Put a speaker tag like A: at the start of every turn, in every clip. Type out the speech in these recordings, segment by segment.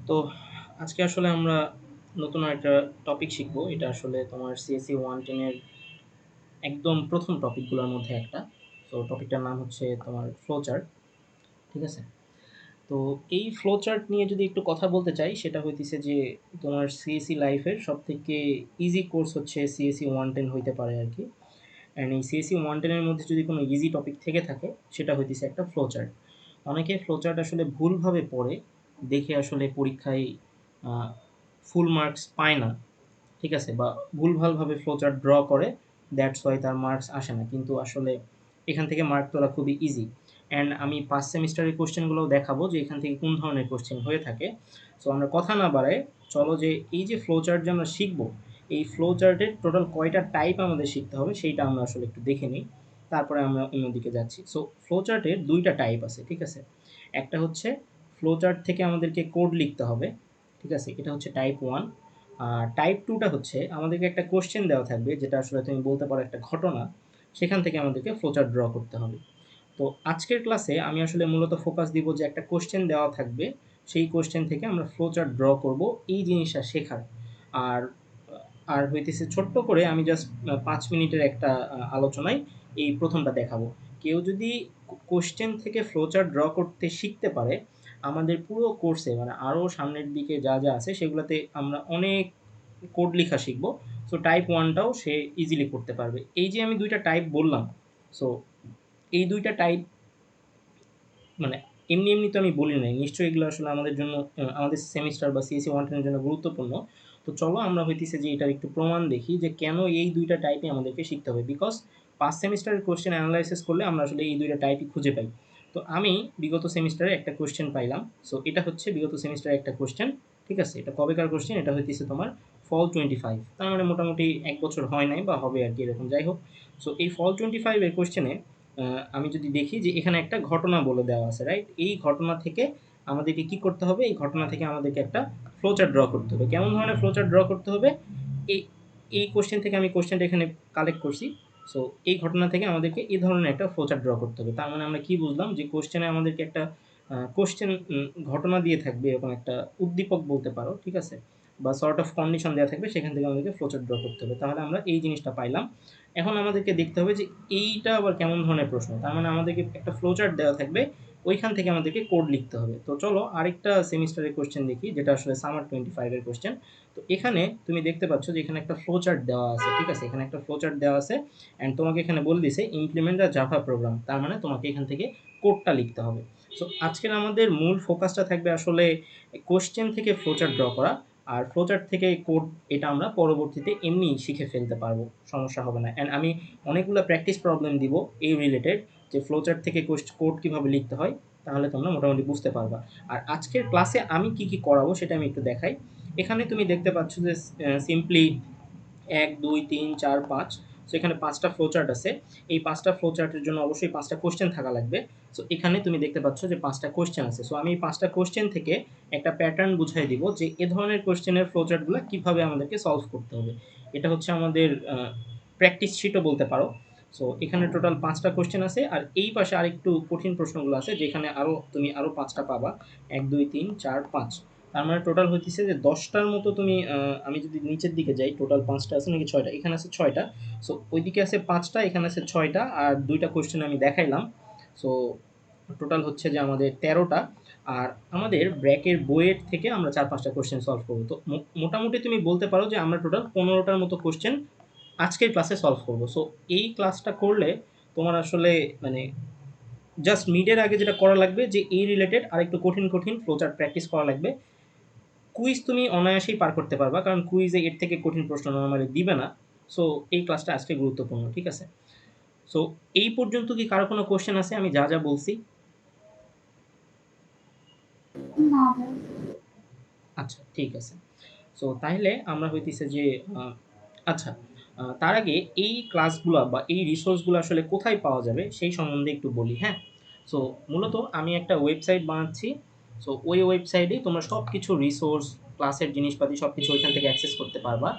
A: তো আজকে আসলে আমরা নতুন একটা টপিক শিখবো। এটা আসলে তোমার সিএসসি 110 এর একদম প্রথম টপিকগুলোর মধ্যে একটা। তো টপিকটার নাম হচ্ছে তোমার ফ্লো চার্ট। ঠিক আছে? তো এই ফ্লো চার্ট নিয়ে যদি একটু কথা বলতে চাই, সেটা হইতেছে যে তোমার সিএসসি লাইফের সবথেকে ইজি কোর্স হচ্ছে সিএসসি 110 হইতে পারে আরকি। অ্যান্ড এই সিএসসি 110 এর মধ্যে যদি কোনো ইজি টপিক থেকে থাকে, সেটা হইতেছে একটা ফ্লো চার্ট। অনেকে ফ্লো চার্ট আসলে ভুলভাবে পড়ে, দেখে আসলে পরীক্ষায় ফুল মার্কস পায় না। ঠিক আছে? বা ভুলভালভাবে ফ্লো চার্ট ড্র করে, দ্যাটস ওয়াই তার মার্কস আসে না। কিন্তু আসলে এখান থেকে মার্ক তোলা খুবই ইজি। অ্যান্ড আমি ৫ সেমিস্টারের কোয়েশ্চেনগুলোও দেখাবো যে এখান থেকে কোন ধরনের কোয়েশ্চেন হয়ে থাকে। সো আমরা কথা না বাড়াই, চলো যে এই যে ফ্লো চার্ট যে আমরা শিখবো, এই ফ্লো চার্টের টোটাল কয়টা টাইপ আমাদের শিখতে হবে সেইটা আমরা আসলে একটু দেখে নিই। তারপরে আমরা অন্যদিকে যাচ্ছি। সো ফ্লো চার্টের ২ টা টাইপ আছে, ঠিক আছে? একটা হচ্ছে ফ্লো চার্ট থেকে আমাদেরকে কোড লিখতে হবে। ঠিক আছে? এটা হচ্ছে টাইপ 1। আর টাইপ 2 টা হচ্ছে আমাদেরকে একটা কোয়েশ্চেন দেওয়া থাকবে, যেটা আসলে তুমি বলতে পারো একটা ঘটনা। সেখান থেকে আমাদেরকে ফ্লো চার্ট ড্র করতে হবে। তো আজকের ক্লাসে আমি আসলে মূলত ফোকাস দিব যে একটা কোয়েশ্চেন দেওয়া থাকবে, সেই কোয়েশ্চেন থেকে আমরা ফ্লো চার্ট ড্র করব, এই জিনিসটা শেখার। আর আর হইতেছে ছোট্ট করে আমি জাস্ট ৫ মিনিটের একটা আলোচনায় এই প্রথমটা দেখাবো। কেউ যদি কোয়েশ্চেন থেকে ফ্লো চার্ট ড্র করতে শিখতে পারে, আমাদের পুরো কোর্সে মানে আরও সামনের দিকে যা যা আছে সেগুলোতে আমরা অনেক কোড লেখা শিখবো। সো টাইপ 1 টাও সে ইজিলি করতে পারবে। এই যে আমি ২ টা টাইপ বললাম, সো এই ২ টা টাইপ মানে এমনি তো আমি বলি নাই। নিশ্চয়ই এগুলো আসলে আমাদের জন্য আমাদের সেমিস্টার বা সিএসসি 110 এর জন্য গুরুত্বপূর্ণ। তো চলো আমরা হইতেছে যে এটার একটু প্রমাণ দেখি যে কেন এই ২ টা টাইপই আমাদেরকে শিখতে হবে। বিকজ ৫ সেমিস্টারের কোয়েশ্চেন এনালাইসিস করলে আমরা আসলে এই ২ টা টাইপই খুঁজে পাই। তো আমি বিগত সেমিস্টারে একটা কোয়েশ্চেন পাইলাম। সো এটা হচ্ছে বিগত সেমিস্টারের একটা কোয়েশ্চেন। ঠিক আছে? এটা কবেকার কোয়েশ্চেন? এটা হইতেছে তোমার ফল 25। তার মানে মোটামুটি ১ বছর হয় নাই বা হবে আরকি এরকম। যাই হোক। সো এই ফল 25 এর কোয়েশ্চেনে আমি যদি দেখি যে এখানে একটা ঘটনা বলে দেওয়া আছে, রাইট? এই ঘটনা থেকে আমাদেরকে কি করতে হবে? এই ঘটনা থেকে আমাদেরকে একটা ফ্লো চার্ট ড্র করতে হবে। কেমন ধরনের ফ্লো চার্ট ড্র করতে হবে? এই এই কোয়েশ্চেন থেকে আমি কোয়েশ্চেনটা এখানে কালেক্ট করছি। সো এই ঘটনা থেকে আমাদেরকে এই ধরনের একটা ফ্লো চার্ট ড্র করতে হবে। তার মানে আমরা কি বুঝলাম? যে কোয়েশ্চেনে আমাদেরকে একটা কোয়েশ্চেন ঘটনা দিয়ে থাকবে, এরকম একটা উদ্দীপক বলতে পারো, ঠিক আছে? বা সর্ট অফ কন্ডিশন দেওয়া থাকবে, সেখান থেকে আমাদেরকে ফ্লো চার্ট ড্র করতে হবে। তাহলে আমরা এই জিনিসটা পাইলাম। এখন আমাদেরকে দেখতে হবে যে এইটা আবার কেমন ধরনের প্রশ্ন। তার মানে আমাদেরকে একটা ফ্লো চার্ট দেওয়া থাকবে, ওইখান থেকে আমাদেরকে কোড লিখতে হবে। তো চলো আরেকটা সেমিস্টারের কোয়েশ্চেন দেখি, যেটা আসলে সামার 25 এর কোয়েশ্চেন। তো এখানে তুমি দেখতে পাচ্ছ যে এখানে একটা ফ্লো চার্ট দেওয়া আছে, ঠিক আছে? এখানে একটা ফ্লো চার্ট দেওয়া আছে অ্যান্ড তোমাকে এখানে বলে দিছে ইমপ্লিমেন্ট দ্য জাভা প্রোগ্রাম। তার মানে তোমাকে এখান থেকে কোডটা লিখতে হবে। সো আজকের আমাদের মূল ফোকাসটা থাকবে আসলে কোয়েশ্চেন থেকে ফ্লো চার্ট ড্র করা। আর ফ্লো চার্ট থেকে কোড, এটা আমরা পরবর্তীতে এমনি শিখে ফেলতে পারবো, সমস্যা হবে না। অ্যান্ড আমি অনেকগুলো প্র্যাকটিস প্রবলেম দিব এই রিলেটেড, যে ফ্লো চার্ট থেকে কোড কীভাবে লিখতে হয়, তাহলে তোমরা মোটামুটি বুঝতে পারবা। আর আজকের ক্লাসে আমি কি কি করাবো সেটা আমি একটু দেখাই। এখানে তুমি দেখতে পাচ্ছ যে সিম্পলি ১, ২, ৩, ৪, ৫। সো এখানে ৫টা ফ্লো চার্ট আছে। এই ৫টা ফ্লো চার্টের জন্য অবশ্যই ৫টা কোয়েশ্চেন থাকা লাগবে। সো এখানে তুমি দেখতে পাচ্ছ যে ৫টা কোয়েশ্চেন আছে। সো আমি এই ৫টা কোয়েশ্চেন থেকে একটা প্যাটার্ন বুঝাই দিব যে এ ধরনের কোয়েশ্চেনের ফ্লো চার্টগুলা কিভাবে আমাদেরকে সলভ করতে হবে। এটা হচ্ছে আমাদের প্র্যাকটিস শিটও বলতে পারো। সো এখানে টোটাল ৫টা কোয়েশ্চেন আছে। আর এই পাশে আরেকটু কঠিন প্রশ্নগুলো আছে, যেখানে তুমি আরও ৫টা পাবা। ১, ২, ৩, ৪, ৫। তার মানে টোটাল হইতেছে যে ১০টার মতো তুমি আমি যদি নিচের দিকে যাই, টোটাল ৫টা আছে নাকি ৬টা? এখানে আছে ৬টা। সো ওইদিকে আছে ৫টা, এখানে আছে ৬টা, আর ২টা কোয়েশ্চেন আমি দেখাইলাম। সো টোটাল হচ্ছে যে আমাদের ১৩টা। আর আমাদের ব্র্যাকের বইয়ের থেকে আমরা ৪-৫টা কোয়েশ্চেন সলভ করব। তো মোটামুটি তুমি বলতে পারো যে আমরা টোটাল ১৫টার মতো কোয়েশ্চেন আজকের ক্লাসে সলভ করব। সো এই ক্লাসটা করলে তোমার আসলে মানে জাস্ট মিডের আগে যেটা করা লাগবে, যে এই রিলেটেড আরেকটু কঠিন ফ্লো চার্ট প্র্যাকটিস করা লাগবে। কুইজ তুমি অনায়াসেই পার করতে পারবা, কারণ কুইজে এর থেকে কঠিন প্রশ্ন নরমালি দিবে না। সো এই ক্লাসটা আজকে গুরুত্বপূর্ণ, ঠিক আছে? সো এই পর্যন্ত কি কারো কোনো কোয়েশ্চেন আছে আমি যা যা বলছি?
B: না ভাই।
A: আচ্ছা, ঠিক আছে। সো তাইলে আমরা হইতেছে যে আচ্ছা, তার আগে এই ক্লাসগুলা বা এই রিসোর্সগুলো আসলে কোথায় পাওয়া যাবে সেই সম্বন্ধে একটু বলি, হ্যাঁ? সো মূলত আমি একটা ওয়েবসাইট বানাচ্ছি। সো ওই ওয়েবসাইটেই তোমরা সব কিছু রিসোর্স, ক্লাসের জিনিসপাতি সব কিছু ওইখান থেকে অ্যাক্সেস করতে পারবা।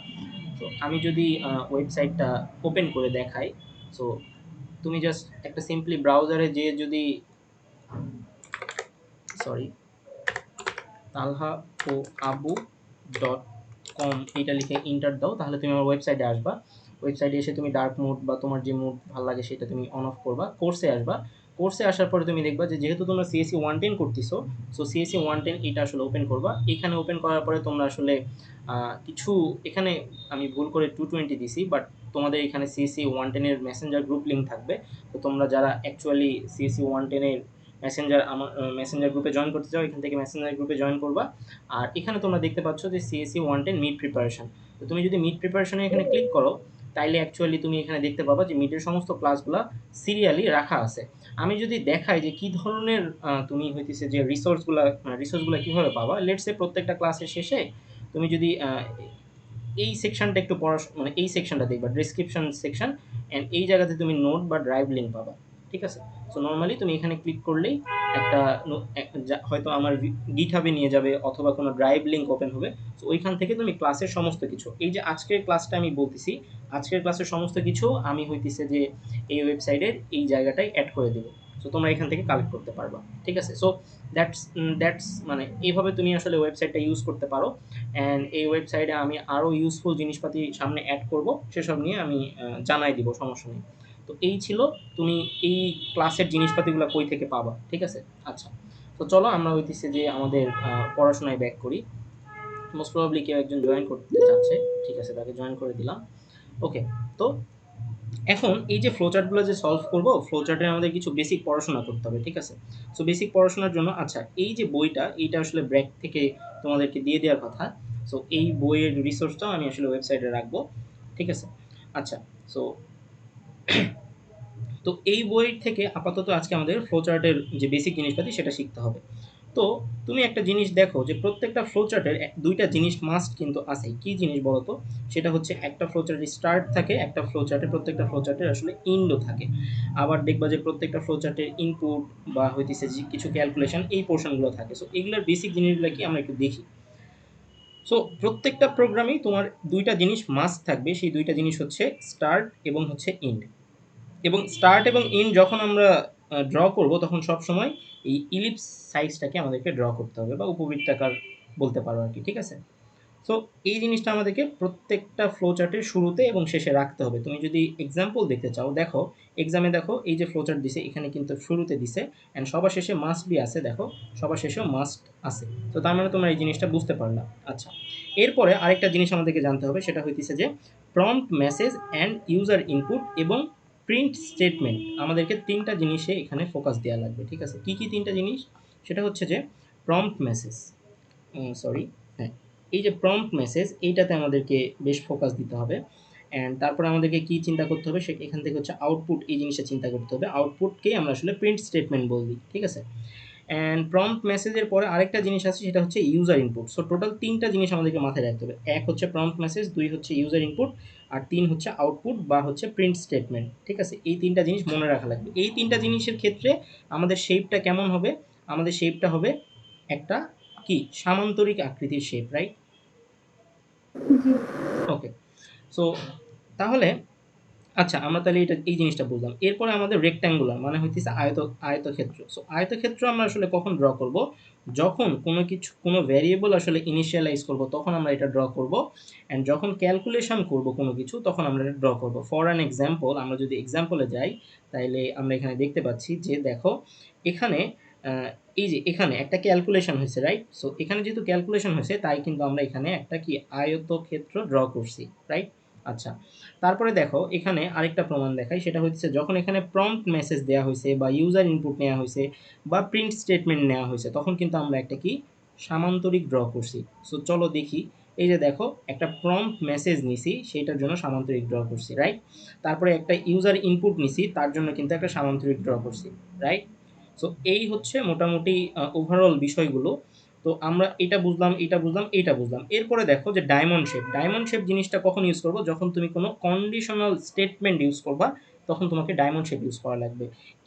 A: তো আমি যদি ওয়েবসাইটটা ওপেন করে দেখাই, সো তুমি জাস্ট একটা সিম্পলি ব্রাউজারে যেয়ে যদি, সরি, তালহা ও আবু ডট কম এইটা লিখে ইন্টার দাও, তাহলে তুমি আমার ওয়েবসাইটে আসবা। ওয়েবসাইটে এসে তুমি ডার্ক মোড বা তোমার যে মোড ভালো লাগে সেটা তুমি অন অফ করবা। কোর্সে আসবা। কোর্সে আসার পরে তুমি দেখবা যে যেহেতু তোমরা সিএসসি 110 করতেছো, সো সিএসসি 110 এটা আসলে ওপেন করবা। এখানে ওপেন করার পরে তোমরা আসলে কিছু, এখানে আমি ভুল করে 220 দিছি, বাট তোমাদের এখানে সিএসসি 110 এর মেসেঞ্জার গ্রুপ লিঙ্ক থাকবে। তো তোমরা যারা অ্যাকচুয়ালি সিএসসি 110 এর মেসেঞ্জার আমার মেসেঞ্জার গ্রুপে জয়েন করতে চাও, এখান থেকে মেসেঞ্জার গ্রুপে জয়েন করবা। আর এখানে তোমরা দেখতে পাচ্ছ যে সিএসসি 110 মিড প্রিপারেশন। তো তুমি যদি মিড প্রিপারেশনে এখানে ক্লিক করো, তাইলে অ্যাকচুয়ালি তুমি এখানে দেখতে পাবা যে মিডের সমস্ত ক্লাসগুলো সিরিয়ালি রাখা আছে। আমি যদি দেখাই যে কি ধরনের তুমি হইতেছে যে রিসোর্সগুলো কিভাবে পাবা, লেটস সে প্রত্যেকটা ক্লাসের শেষে তুমি যদি এই সেকশনটা একটু মানে এই সেকশনটা দেখবা, ডেসক্রিপশন সেকশন, এন্ড এই জায়গাতে তুমি নোট বা ড্রাইভ লিঙ্ক পাবা। ঠিক আছে? সো নর্মালি তুমি এখানে ক্লিক করলেই একটা হয়তো আমার গিটহাবে নিয়ে যাবে অথবা কোনো ড্রাইভ লিঙ্ক ওপেন হবে। সো ওইখান থেকে তুমি ক্লাসের সমস্ত কিছু, এই যে আজকের ক্লাসটা আমি বলতেছি, আজকের ক্লাসের সমস্ত কিছু আমি হইতেছে যে এই ওয়েবসাইটের এই জায়গাটায় অ্যাড করে দেবো। সো তোমরা এখান থেকে কালেক্ট করতে পারবা। ঠিক আছে? সো দ্যাটস মানে এইভাবে তুমি আসলে ওয়েবসাইটটা ইউজ করতে পারো। অ্যান্ড এই ওয়েবসাইটে আমি আরও ইউজফুল জিনিসপাতি সামনে অ্যাড করব, সেসব নিয়ে আমি জানাই দিব, সমস্যা নেই। তো এই ছিল, তুমি এই ক্লাসের জিনিসপাতিগুলো কই থেকে পাবা। ঠিক আছে? আচ্ছা, তো চলো আমরা হইতেছে যে আমাদের পড়াশোনায় ব্যাক করি। মোস্ট প্রবাবলি কেউ একজন জয়েন করতে চাচ্ছে। ঠিক আছে, তাকে জয়েন করে দিলাম। ওকে। তো এখন এই যে ফ্লোচার্টগুলো যে সলভ করব, ফ্লোচার্টে আমাদের কিছু বেসিক পড়াশোনা করতে হবে। ঠিক আছে? সো বেসিক পড়াশোনার জন্য, আচ্ছা, এই যে বইটা, এইটা আসলে ব্র্যাক থেকে তোমাদেরকে দিয়ে দেওয়ার কথা। সো এই বইয়ের রিসোর্সটাও আমি আসলে ওয়েবসাইটে রাখবো। ঠিক আছে? আচ্ছা। সো তো এই বই থেকে আপাতত আজকে আমাদের ফ্লোচার্টের যে বেসিক জিনিসপাতি সেটা শিখতে হবে। তো তুমি একটা জিনিস দেখো যে প্রত্যেকটা ফ্লোচার্টের দুইটা জিনিস মাস্ট কিন্তু আছে। কি জিনিস বলো তো? সেটা হচ্ছে একটা ফ্লোচার্টের স্টার্ট থাকে, একটা ফ্লোচার্টে, প্রত্যেকটা ফ্লোচার্টের আসলে ইন্ডও থাকে। আবার দেখবা যে প্রত্যেকটা ফ্লোচার্টের ইনপুট বা হইতেছে যে কিছু ক্যালকুলেশন, এই পোর্শনগুলো থাকে। সো এগুলোর বেসিক জিনিসগুলো কি আমরা একটু দেখি। সো প্রত্যেকটা প্রোগ্রামেই তোমার দুইটা জিনিস মাস্ট থাকবে। সেই দুইটা জিনিস হচ্ছে স্টার্ট এবং হচ্ছে ইন্ড। এবং স্টার্ট এবং ইন্ড যখন আমরা ড্র করব, তখন সবসময় এই ইলিপস সাইজটাকে আমাদেরকে ড্র করতে হবে, বা উপবৃত্তাকার বলতে পারো আর কি। ঠিক আছে? সো এই জিনিসটা আমাদেরকে প্রত্যেকটা ফ্লো চার্টের শুরুতে এবং শেষে রাখতে হবে। তুমি যদি এক্সাম্পল দেখতে চাও, দেখো এক্সামে, দেখো এই যে ফ্লো চার্ট দিছে, এখানে কিন্তু শুরুতে দিছে অ্যান্ড সবার শেষে মাস্ট বি আছে। দেখো সবার শেষেও মাস্ট আছে। তো তার মানে তোমরা এই জিনিসটা বুঝতে পারলা। আচ্ছা, এরপরে আরেকটা জিনিস আমাদেরকে জানতে হবে, সেটা হইতেছে যে prompt message and user input এবং প্রিন্ট স্টেটমেন্ট। আমাদেরকে তিনটা জিনিসে এখানে ফোকাস দেওয়া লাগবে। ঠিক আছে? কি কি তিনটা জিনিস? সেটা হচ্ছে যে প্রম্পট মেসেজ, সরি, হ্যাঁ, এই যে প্রম্পট মেসেজ, এইটাতে আমাদেরকে বেশ ফোকাস দিতে হবে। অ্যান্ড তারপরে আমাদেরকে কি চিন্তা করতে হবে, সে এখান থেকে হচ্ছে আউটপুট, এই জিনিসটা চিন্তা করতে হবে। আউটপুটকেই আমরা আসলে প্রিন্ট স্টেটমেন্ট বলি। ঠিক আছে? অ্যান্ড প্রম্পট মেসেজের পরে আরেকটা জিনিস আছে, সেটা হচ্ছে ইউজার ইনপুট। সো টোটাল তিনটা জিনিস আমাদেরকে মাথায় রাখতে হবে। এক হচ্ছে প্রম্পট মেসেজ, দুই হচ্ছে ইউজার ইনপুট, আর তিন হচ্ছে আউটপুট বা হচ্ছে প্রিন্ট স্টেটমেন্ট। ঠিক আছে? এই তিনটা জিনিস মনে রাখা লাগবে। এই তিনটা জিনিসের ক্ষেত্রে আমাদের শেপটা কেমন হবে? আমাদের শেপটা হবে একটা কি সামান্তরিক আকৃতির শেপ, রাইট?
B: জি।
A: ওকে। সো তাহলে, আচ্ছা, আমরা তাহলে এটা এই জিনিসটা বুঝলাম। এরপরে আমাদের রেক্ট্যাঙ্গুলার মানে হইতেছে আয়তক্ষেত্র। সো আয়তক্ষেত্র আমরা আসলে কখন ড্র করব? যখন কোনো কিছু, কোনো ভ্যারিয়েবল আসলে ইনিশিয়ালাইজ করব, তখন আমরা এটা ড্র করব। অ্যান্ড যখন ক্যালকুলেশন করব কোনো কিছু, তখন আমরা এটা ড্র করব। ফর অ্যান এক্সাম্পল, আমরা যদি এক্সাম্পলে যাই, তাইলে আমরা এখানে দেখতে পাচ্ছি যে দেখো এখানে আহ, এই যে এখানে একটা ক্যালকুলেশন হয়েছে, রাইট? সো এখানে যেহেতু ক্যালকুলেশন হয়েছে, তাই কিন্তু আমরা এখানে একটা কি আয়তক্ষেত্র ড্র করছি, রাইট? আচ্ছা, তারপরে দেখো এখানে আরেকটা প্রমাণ দেখাই, সেটা হচ্ছে যখন এখানে প্রম্পট মেসেজ দেওয়া হয়েছে বা ইউজার ইনপুট নেওয়া হয়েছে বা প্রিন্ট স্টেটমেন্ট নেওয়া হয়েছে, তখন কিন্তু আমরা একটা কি সামান্তরিক ড্র করছি। সো চলো দেখি। এই যে দেখো একটা প্রম্পট মেসেজ নিছি, সেইটার জন্য সামান্তরিক ড্র করছি, রাইট? তারপরে একটা ইউজার ইনপুট নিছি, তার জন্য কিন্তু একটা সামান্তরিক ড্র করছি, রাইট? সো এই হচ্ছে মোটামুটি ওভারঅল বিষয়গুলো। তো আমরা এটা বুঝলাম, এটা বুঝলাম, এটা বুঝলাম। এরপরে দেখো যে ডায়মন্ড শেপ। ডায়মন্ড শেপ জিনিসটা কখন ইউজ করবো? যখন তুমি কোনো কন্ডিশনাল স্টেটমেন্ট ইউজ করবা, তখন তোমাকে ডায়মন্ড শেপ ইউজ করা লাগবে।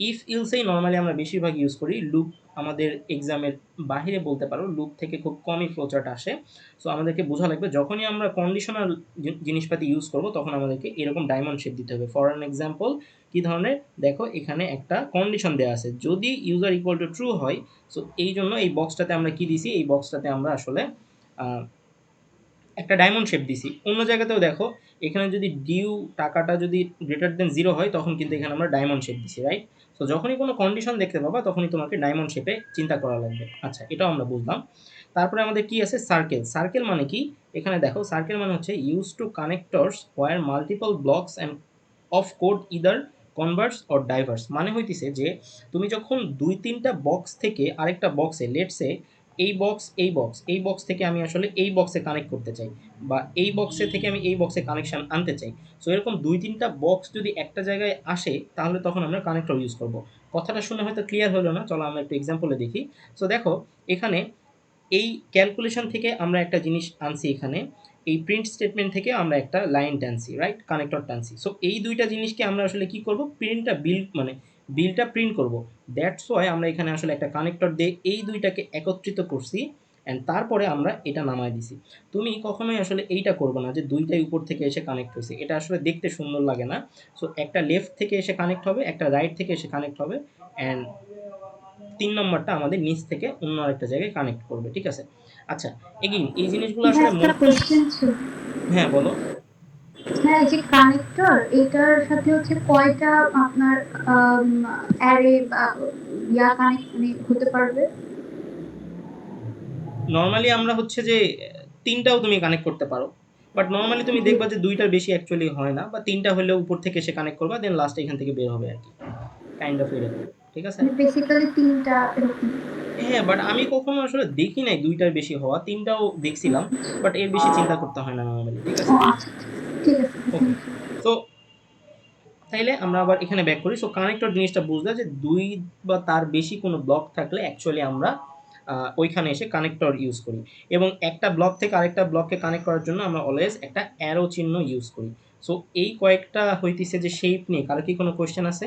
A: ইফ ইলসেই নর্মালি আমরা বেশিরভাগ ইউজ করি, লুপ আমাদের এক্সামের বাহিরে বলতে পারো, লুপ থেকে খুব কমই ফ্লোচার্ট আসে। সো আমাদেরকে বোঝা লাগবে যখনই আমরা কন্ডিশনাল জিনিসপাতি ইউজ করব তখন আমাদেরকে এরকম ডায়মন্ড শেপ দিতে হবে। ফর অ্যান এক্সাম্পল কি ধরনের, দেখো এখানে একটা কন্ডিশন দেওয়া আছে, যদি ইউজার ইকুয়াল টু ট্রু হয়, সো এই জন্য এই বক্সটাতে আমরা কি দিছি, এই বক্সটাতে আমরা আসলে একটা ডায়মন্ড শেপ দিছি। অন্য জায়গাতেও দেখো, এখানে যদি ডিউ টাকাটা যদি গ্রেটার দেন 0 হয় তখন কিন্তু এখানে আমরা ডায়মন্ড শেপ দিছি, রাইট? তো যখনই কোনো কন্ডিশন দেখতে পাবা তখনই তোমাকে ডায়মন্ড শেপে চিন্তা করা লাগবে। আচ্ছা, এটাও আমরা বুঝলাম। তারপরে আমাদের কি আছে, সার্কেল। সার্কেল মানে কি, এখানে দেখো সার্কেল মানে হচ্ছে use to connectors or multiple blocks and of code either converse or diverse. মানে হইতেছে যে তুমি যখন 2-3টা বক্স থেকে আরেকটা বক্সে, লেটসে এই বক্স, এই বক্স, এই বক্স থেকে আমি আসলে এই বক্সে কানেক্ট করতে চাই, বা এই বক্সে থেকে আমি এই বক্সে কানেকশন আনতে চাই। সো এরকম 2-3টা বক্স যদি একটা জায়গায় আসে তাহলে তখন আমরা কানেক্টর ইউজ করব। কথাটা শুনে হয়তো ক্লিয়ার হলো না, চলো আমরা একটু এক্সাম্পলে দেখি। সো দেখো এখানে এই ক্যালকুলেশন থেকে আমরা একটা জিনিস আনছি, এখানে এই প্রিন্ট স্টেটমেন্ট থেকে আমরা একটা লাইন টানছি, রাইট, কানেক্টর টানছি। সো এই দুইটা জিনিসকে আমরা আসলে কি করব, প্রিন্টটা বিল মানে বিলটা প্রিন্ট করব। দ্যাটস ওয়াই আমরা এখানে আসলে একটা কানেক্টর দিয়ে এই দুইটাকে একত্রিত করছি, অ্যান্ড তারপরে আমরা এটা নামায় দিছি। তুমি কখনোই আসলে এইটা করবে না যে দুইটাই উপর থেকে এসে কানেক্ট হয়েছে, এটা আসলে দেখতে সুন্দর লাগে না। সো একটা লেফট থেকে এসে কানেক্ট হবে, একটা রাইট থেকে এসে কানেক্ট হবে, অ্যান্ড 3 নম্বরটা আমাদের নিচ থেকে অন্য আরেকটা জায়গায় কানেক্ট করবে, ঠিক আছে? আচ্ছা, এগেইন এই জিনিসগুলো
B: ভাই
A: আসলে
B: একটা কোশ্চেন ছিল।
A: হ্যাঁ বলো।
B: হ্যাঁ, এই যে কানেক্টর এটার সাথে হচ্ছে কয়টা আপনার অ্যারে কানেক্ট মানে হতে পারবে?
A: নর্মালি আমরা হচ্ছে যে 3টাও তুমি কানেক্ট করতে পারো, বাট নর্মালি তুমি
B: জি।
A: দেখবা যে 2টার বেশি অ্যাকচুয়ালি হয় না, বা 3টা হলেও উপর থেকে এসে কানেক্ট করবা, দেন লাস্টে এখান থেকে বের হবে আর কি, কাইন্ড অফ এরকম, ঠিক আছে?
B: মানে বেসিক্যালি 3টা এরকম।
A: হ্যাঁ, বাট আমি কখনো আসলে দেখি নাই 2টার বেশি হওয়া, 3টাও দেখছিলাম, বাট এর বেশি চিন্তা করতে হয় না নর্মালি, ঠিক
B: ও
A: আছে?
B: আচ্ছা, ঠিক আছে।
A: ওকে। সো তাইলে আমরা আবার এখানে ব্যাক করি। সো কানেক্টর জিনিসটা বুঝলে যে 2 বা তার বেশি কোনো ব্লক থাকলে অ্যাকচুয়ালি আমরা ওইখানে এসে কানেক্টর ইউজ করি, এবং একটা ব্লক থেকে আরেকটা ব্লককে কানেক্ট করার জন্য আমরা অলওয়েজ একটা অ্যারো চিহ্ন ইউজ করি। সো এই কয়েকটা হইতেছে যে শেপ নিয়ে কারো কি কোনো কোয়েশ্চেন আছে?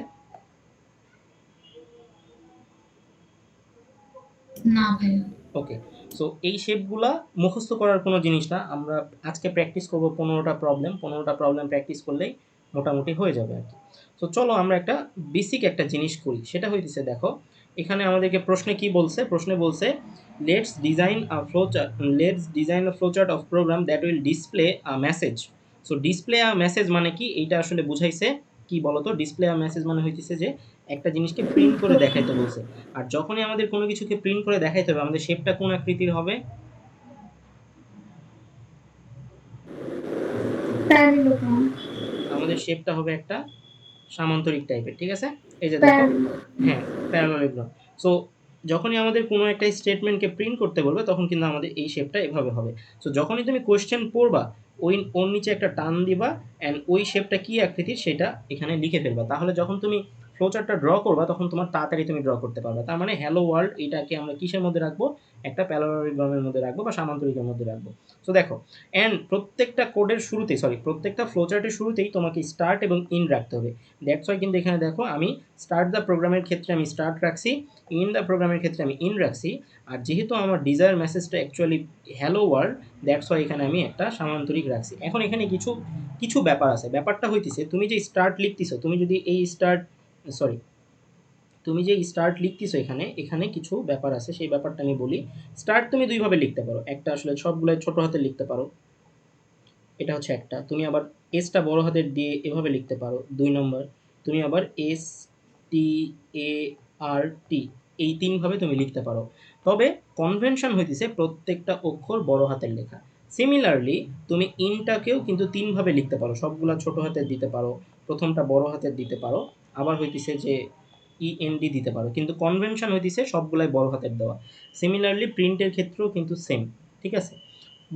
B: না ভাইয়া।
A: ওকে। সো এই শেপগুলা মুখস্থ করার কোনো জিনিস না, আমরা আজকে প্র্যাকটিস করব 15টা প্রবলেম প্র্যাকটিস করলেই মোটামুটি হয়ে যাবে আর কি। তো চলো আমরা একটা বেসিক একটা জিনিস করি, সেটা হইতেছে দেখো এখানে আমাদেরকে প্রশ্নে কি বলছে, প্রশ্নে বলছে let's design a flowchart of program that will display a message. So display a message মানে কি, এইটা আসলে বুঝাইছে কি বলতো, ডিসপ্লে আ মেসেজ মানে হইতেছে যে একটা জিনিসকে প্রিন্ট
B: প্রিন্ট
A: করে
B: করতে।
A: দেখাইতে বলছে। আর যখনই আমাদের কোনো কিছুকে প্রিন্ট করে দেখাইতে হবে, আমাদের শেপটা কোন আকৃতির হবে?
B: প্যারালেলোগ্রাম।
A: আমাদের শেপটা হবে একটা সামান্তরিক টাইপের, ঠিক আছে? এই যে দেখো,
B: প্যারালেল।
A: হ্যাঁ, প্যারালোগ্রাম। সো যখনই আমাদের কোনো একটা স্টেটমেন্টকে প্রিন্ট করতে বলবে তখন কিন্তু আমাদের এই শেপটা এভাবে হবে। সো যখনই তুমি কোয়েশ্চেন পড়বা, ওই ওর নিচে একটা টান দিবা, অ্যান্ড ওই শেপটা কি আকৃতির সেটা এখানে লিখে ফেলবা, তাহলে যখন তুমি ফ্লোচার্টটা ড্র করবা তখন তোমার তাড়াতাড়ি তুমি ড্র করতে পারবে। তার মানে হ্যালো ওয়ার্ল্ড এটাকে আমরা কিসের মধ্যে রাখবো, একটা প্যারালোগ্রামের মধ্যে রাখবো বা সামান্তরিকের মধ্যে রাখবো। সো দেখো, অ্যান্ড প্রত্যেকটা কোডের শুরুতেই, সরি, প্রত্যেকটা ফ্লোচার্টের শুরুতেই তোমাকে স্টার্ট এবং ইন রাখতে হবে। দ্যাটস ওয়াই কিন্তু এখানে দেখো আমি স্টার্ট দ্য প্রোগ্রামের ক্ষেত্রে আমি স্টার্ট রাখছি, ইন দ্য প্রোগ্রামের ক্ষেত্রে আমি ইন রাখছি। আর যেহেতু আমার ডিজায়ার মেসেজটা actually hello world, that's why এখানে আমি একটা সামান্তরিক রাখছি। এখন এখানে কিছু কিছু ব্যাপার আছে, ব্যাপারটা হইতেছে তুমি যে স্টার্ট লিখতেছো, তুমি যদি এই স্টার্ট, সরি, তুমি যে স্টার্ট লিখতেছো এখানে, এখানে কিছু ব্যাপার আছে, সেই ব্যাপারটা আমি বলি। স্টার্ট তুমি দুইভাবে লিখতে পারো, একটা আসলে সবগুলো ছোট হাতে লিখতে পারো, এটা হচ্ছে একটা। তুমি আবার এসটা বড় হাতের দিয়ে এভাবে লিখতে পারো, 2 নম্বর। তুমি আবার START, এই 3ভাবে তুমি লিখতে পারো। তবে কনভেনশন হইতেছে প্রত্যেকটা অক্ষর বড় হাতের লেখা। সিমিলারলি তুমি ইনটাকেও কিন্তু 3ভাবে লিখতে পারো, সবগুলা ছোট হাতের দিতে পারো, প্রথমটা বড় হাতের দিতে পারো, আবার হইতেছে যে END দিতে পারো, কিন্তু কনভেনশন হইতেছে সবগুলাই বড় হাতের দেওয়া। সিমিলারলি প্রিন্টের ক্ষেত্রেও কিন্তু সেম, ঠিক আছে?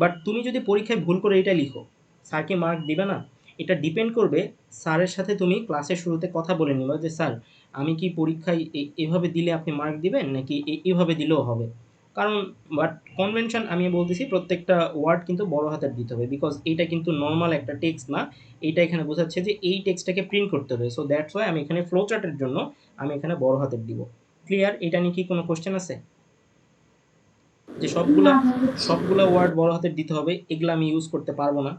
A: বাট তুমি যদি পরীক্ষায় ভুল করে এটা লিখো, স্যার কি মার্ক দিবে না? এটা ডিপেন্ড করবে, স্যারের সাথে তুমি ক্লাসের শুরুতে কথা বলে নিবা যে স্যার আমি কি পরীক্ষায় এভাবে দিলে আপনি মার্ক দিবেন নাকি এভাবে দিলেও হবে। কারণ বাট কনভেনশন আমি বলতেছি প্রত্যেকটা ওয়ার্ড কিন্তু বড় হাতের দিতে হবে, বিকজ এইটা কিন্তু নর্মাল একটা টেক্সট না, এইটা এখানে বোঝাচ্ছে যে এই টেক্সটটাকে প্রিন্ট করতে হবে। সো দ্যাটস ওয়াই আমি এখানে ফ্লো চার্টের জন্য আমি এখানে বড় হাতের দিব। ক্লিয়ার? এটা নিয়ে কি কোনো কোশ্চেন আছে? যে সবগুলা
B: না ভাই বুঝছি।
A: সবগুলা ওয়ার্ড বড় হাতের দিতে হবে এগুলা আমি ইউজ করতে পারবো না।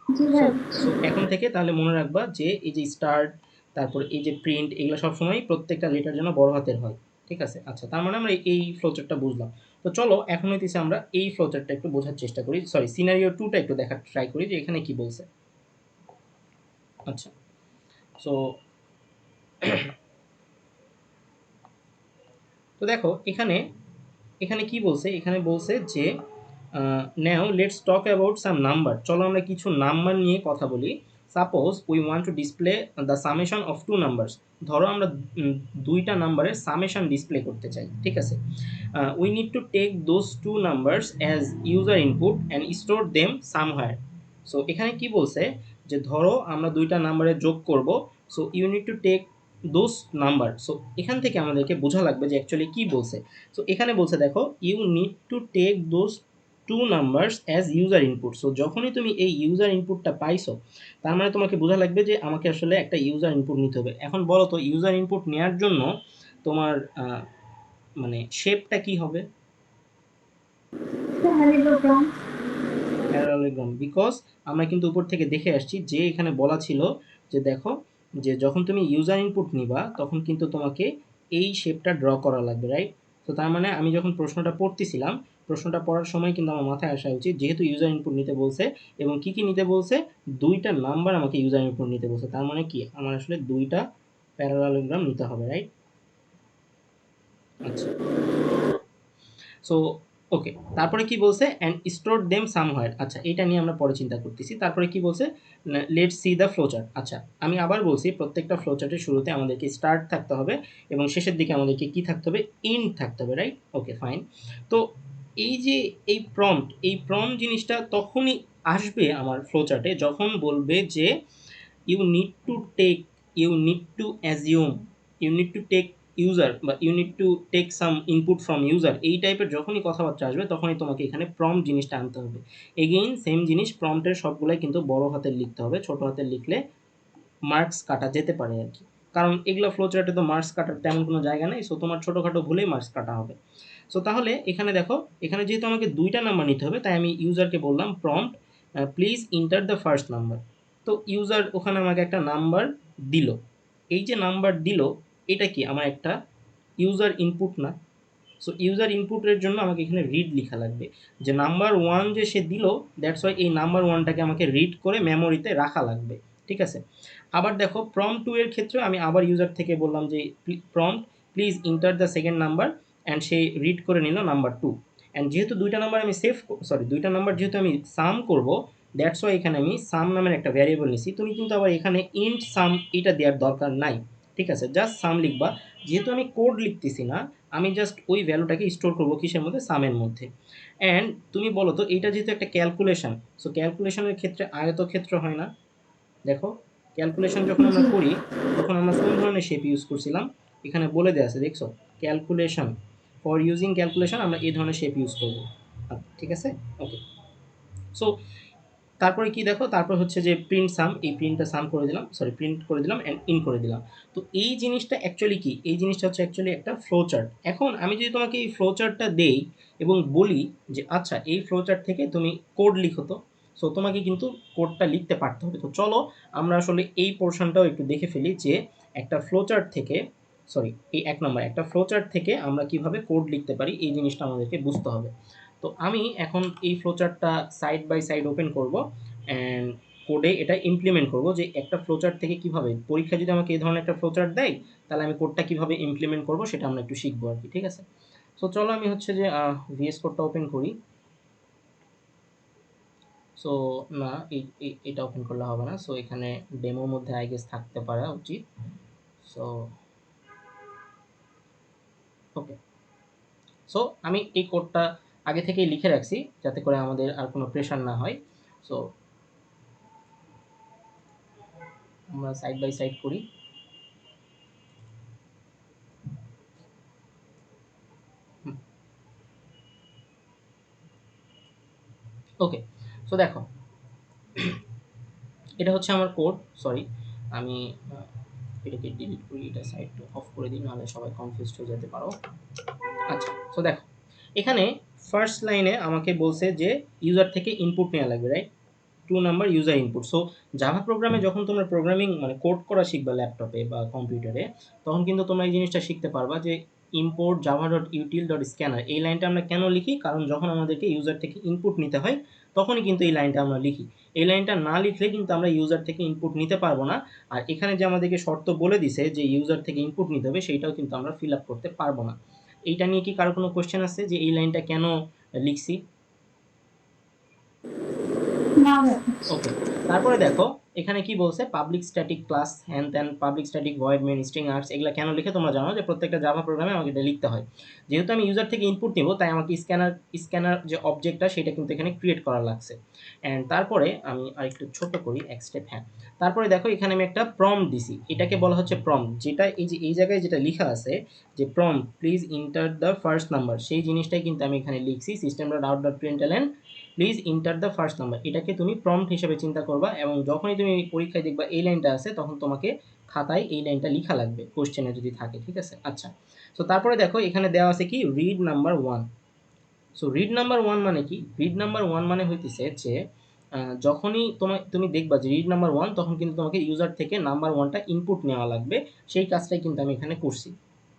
B: জি
A: সো
B: ভাই বুঝছি।
A: সো এখন থেকে তাহলে মনে রাখবা যে এই যে স্টার্ট, তারপর এই যে প্রিন্ট, এগুলো সবসময় প্রত্যেকটা লেটার যেন বড় হাতের হয়। ঠিক আছে? আচ্ছা, তার মানে আমরা এই ফ্লোচারটা বুঝলাম। তো চলো এখন হইতেছে আমরা এই ফ্লোচারটা একটু বোঝার চেষ্টা করি, সরি সিনারিও টুটা একটু দেখার ট্রাই করি যে এখানে কি বলছে। আচ্ছা, সো তো দেখো এখানে এখানে কি বলছে, এখানে বলছে যে now let's talk about some number, চলো আমরা কিছু নাম্বার নিয়ে কথা বলি। Suppose we want to display the summation of two numbers, ধরো আমরা দুইটা নাম্বারের সামেশন ডিসপ্লে করতে চাই। ঠিক আছে? We need to take those two numbers as user input and store them somewhere. So এখানে কি বলছে যে ধরো আমরা দুইটা নাম্বারে যোগ করব, so you need to take those number. So এখান থেকে আমাদেরকে বোঝা লাগবে যে অ্যাকচুয়ালি কি বলছে। সো এখানে বলছে দেখো you need to take those two numbers as user input. So যখনই তুমি এই ইউজার ইনপুটটা পাইছো, তার মানে তোমাকে বোঝা লাগবে যে আমাকে আসলে একটা ইউজার ইনপুট নিতে হবে। এখন বলো তো ইউজার ইনপুট নেওয়ার জন্য তোমার মানে শেপটা কি হবে?
B: প্যারালেলোগ্রাম।
A: প্যারালোগ্রাম, বিকজ আমরা কিন্তু উপর থেকে দেখে আসছি যে এখানে বলা ছিল যে দেখো যে যখন তুমি ইউজার ইনপুট নিবা তখন কিন্তু তোমাকে এই শেপটা ড্র করা লাগবে, রাইট? তো তার মানে আমি যখন প্রশ্নটা পড়তেছিলাম, প্রশ্নটা পড়ার সময় কিন্তু আমার মাথায় আসা উচিত যেহেতু ইউজার ইনপুট নিতে বলছে এবং কি কি নিতে বলছে, দুইটা নাম্বার আমাকে ইউজার ইনপুট নিতে বলছে, তার মানে কি আমার আসলে দুইটা প্যারালোগ্রাম নিতে হবে, রাইট? আচ্ছা, সো ওকে, তারপরে কি বলছে অ্যান্ড স্টোর দেম সামহার। আচ্ছা, এটা নিয়ে আমরা পরে চিন্তা করতেছি। তারপরে কি বলছে, লেটস সি দ্য ফ্লোচার্ট। আচ্ছা, আমি আবার বলছি প্রত্যেকটা ফ্লোচার্টের শুরুতে আমাদেরকে স্টার্ট থাকতে হবে এবং শেষের দিকে আমাদেরকে কি থাকতে হবে, এন্ড থাকতে হবে, রাইট? Okay fine. তো এই যে এই প্রম্পট জিনিসটা তখনই আসবে আমার ফ্লোচার্টে যখন বলবে যে you need to take, you need to assume, you need to take user বা you need to take some input from user, এই টাইপের যখনই কথাবার্তা আসবে তখনই তোমাকে এখানে প্রম্পট জিনিসটা আনতে হবে। এগেইন সেম জিনিস, প্রম্পটের সবগুলাই কিন্তু বড় হাতের লিখতে হবে, ছোট হাতের লিখলে মার্কস কাটা যেতে পারে আর কি। কারণ এগুলো ফ্লোচার্টে তো মার্কস কাটার তেমন কোনো জায়গা নেই, সো তোমার ছোটোখাটো ভুলেই মার্কস কাটা হবে। সো তাহলে এখানে দেখো, এখানে যেহেতু আমাকে দুইটা নাম্বার নিতে হবে তাই আমি ইউজারকে বললাম prompt please enter the first number. তো ইউজার ওখানে আমাকে একটা নাম্বার দিল, এই যে নাম্বার দিল এটা কি আমার একটা ইউজার ইনপুট না? সো ইউজার ইনপুটের জন্য আমাকে এখানে রিড লেখা লাগবে, যে নাম্বার ওয়ান যে সে দিল, দ্যাটস ওয়াই এই নাম্বার ওয়ানটাকে আমাকে রিড করে মেমোরিতে রাখা লাগবে। ঠিক আছে? আবার দেখো প্রম্পট টু এর ক্ষেত্রে আমি আবার ইউজার থেকে বললাম যে prompt please enter the second number, and say read করে নিল নাম্বার টু। অ্যান্ড যেহেতু দুইটা নাম্বার আমি দুইটা নাম্বার যেহেতু আমি সাম করব, দ্যাটস ওয়াই এখানে আমি সাম নামের একটা ভ্যারিয়েবল নিছি। তুমি কিন্তু আবার এখানে ইন্ট সাম এটা দেওয়ার দরকার নাই। ঠিক আছে? জাস্ট সাম লিখবা। যেহেতু আমি কোড লিখতেছি না, আমি জাস্ট ওই ভ্যালুটাকে স্টোর করবো কিসের মধ্যে, সামের মধ্যে। অ্যান্ড তুমি বলো তো এইটা যেহেতু একটা ক্যালকুলেশন, সো ক্যালকুলেশনের ক্ষেত্রে আয়তক্ষেত্র হয় না? দেখো ক্যালকুলেশন যখন আমরা
B: জি।
A: করি তখন আমরা কোন ধরনের শেপ ইউজ করছিলাম, এখানে বলে দেওয়া আছে দেখছো, ক্যালকুলেশন, ফর ইউজিং ক্যালকুলেশন আমরা এই ধরনের শেপ ইউজ করবো। ঠিক আছে? ওকে। সো তারপরে কি দেখো, তারপর হচ্ছে যে প্রিন্ট সাম, এই প্রিন্টটা সাম করে দিলাম, সরি প্রিন্ট করে দিলাম অ্যান্ড ইন করে দিলাম। তো এই জিনিসটা অ্যাকচুয়ালি কি, এই জিনিসটা হচ্ছে অ্যাকচুয়ালি একটা ফ্লো চার্ট। এখন আমি যদি তোমাকে এই ফ্লো চার্টটা দেই এবং বলি যে আচ্ছা এই ফ্লো চার্ট থেকে তুমি কোড লিখো, তো সো তোমাকে কিন্তু কোডটা লিখতে পারতে হবে। তো চলো আমরা আসলে এই পোর্শনটাও একটু দেখে ফেলি যে একটা ফ্লো চার্ট থেকে, সরি এই এক নম্বর একটা ফ্লো চার্ট থেকে আমরা কিভাবে কোড লিখতে পারি এই জিনিসটা আমাদেরকে বুঝতে হবে। তো আমি এখন এই ফ্লোচার্টটা সাইড বাই সাইড ওপেন করব অ্যান্ড কোডে এটা ইমপ্লিমেন্ট করব যে একটা ফ্লোচার্ট থেকে কিভাবে, পরীক্ষা যদি আমাকে এই ধরনের একটা ফ্লোচার্ট দেয় তাহলে আমি কোডটা কিভাবে ইমপ্লিমেন্ট করব সেটা আমরা একটু শিখবো আর কি। ঠিক আছে? সো চলো আমি হচ্ছে যে ভিএস কোডটা ওপেন করি। সো না, এটা ওপেন করলে হবে না, সো এখানে ডেমোর মধ্যে আই গেস থাকতে পারা উচিত। সো ওকে, সো আমি এই কোডটা আগে থেকেই লিখে রাখছি যাতে করে আমাদের আর কোনো প্রেশার না হয়। সো আমরা সাইড বাই সাইড করি। ওকে, সো দেখো এটা হচ্ছে আমার কোড। সরি, আমি এটাকে ডিলিট করি, এটা সাইড অফ করে দিই, নাহলে সবাই কনফিউজড হয়ে যেতে পারো। আচ্ছা, সো দেখো এখানে ফার্স্ট লাইনে আমাকে বলছে যে ইউজার থেকে ইনপুট নেওয়া লাগবে, right? 2 number user input. So Java প্রোগ্রামে যখন তোমরা প্রোগ্রামিং মানে কোড করা শিখবা ল্যাপটপে বা কম্পিউটারে, তখন কিন্তু তোমরা এই জিনিসটা শিখতে পারবা যে import Java dot util dot scanner, এই লাইনটা আমরা কেন লিখি? কারণ যখন আমাদেরকে ইউজার থেকে ইনপুট নিতে হয় তখনই কিন্তু এই লাইনটা আমরা লিখি। এই লাইনটা না লিখলে কিন্তু আমরা ইউজার থেকে ইনপুট নিতে পারবো না। আর এখানে যে আমাদেরকে শর্ত বলে দিছে যে ইউজার থেকে ইনপুট নিতে হবে, সেইটাও কিন্তু আমরা ফিল আপ করতে পারবো না। এইটা নিয়ে কি কারো কোনো কোয়েশ্চেন আছে যে এই লাইনটা কেন লিখছি?
B: না।
A: ওকে, তারপরে দেখো এখানে কি বলছে, পাবলিক স্ট্যাটিক ক্লাস হ্যান ত্যান, public static void main string args, এগুলো কেন লিখে তোমরা জানো যে প্রত্যেকটা জাভা প্রোগ্রামে আমাকে এটা লিখতে হয়। যেহেতু আমি ইউজার থেকে ইনপুট নিব, তাই আমাকে স্ক্যানার যে অবজেক্টটা সেটা কিন্তু এখানে ক্রিয়েট করা লাগছে। অ্যান্ড তারপরে আমি আরেকটু ছোট করি এক স্টেপ, হ্যাঁ। তারপরে দেখো এখানে আমি একটা প্রম্পট দিছি, এটাকে বলা হচ্ছে প্রম্পট, যেটা এই যে এই জায়গায় যেটা লেখা আছে যে prompt please enter the first number, সেই জিনিসটাই কিন্তু আমি এখানে লিখছি, system dot out dot প্রিন্টএলএন please enter the first number. এটাকে তুমি প্রম্পট হিসেবে চিন্তা করবা, এবং যখনই তুমি পরীক্ষায় দেখবা এই লাইনটা আছে, তখন তোমাকে খাতায় এই লাইনটা লেখা লাগবে কোশ্চেনে যদি থাকে, ঠিক আছে? আচ্ছা, সো তারপরে দেখো এখানে দেওয়া আছে কি read number one. So read number one মানে কি? রিড নাম্বার ওয়ান মানে হইতেছে যে যখনই তুমি দেখবা যে রিড নাম্বার ওয়ান, তখন কিন্তু তোমাকে ইউজার থেকে নাম্বার ওয়ানটা ইনপুট নেওয়া লাগবে, সেই কাজটাই কিন্তু আমি এখানে করছি,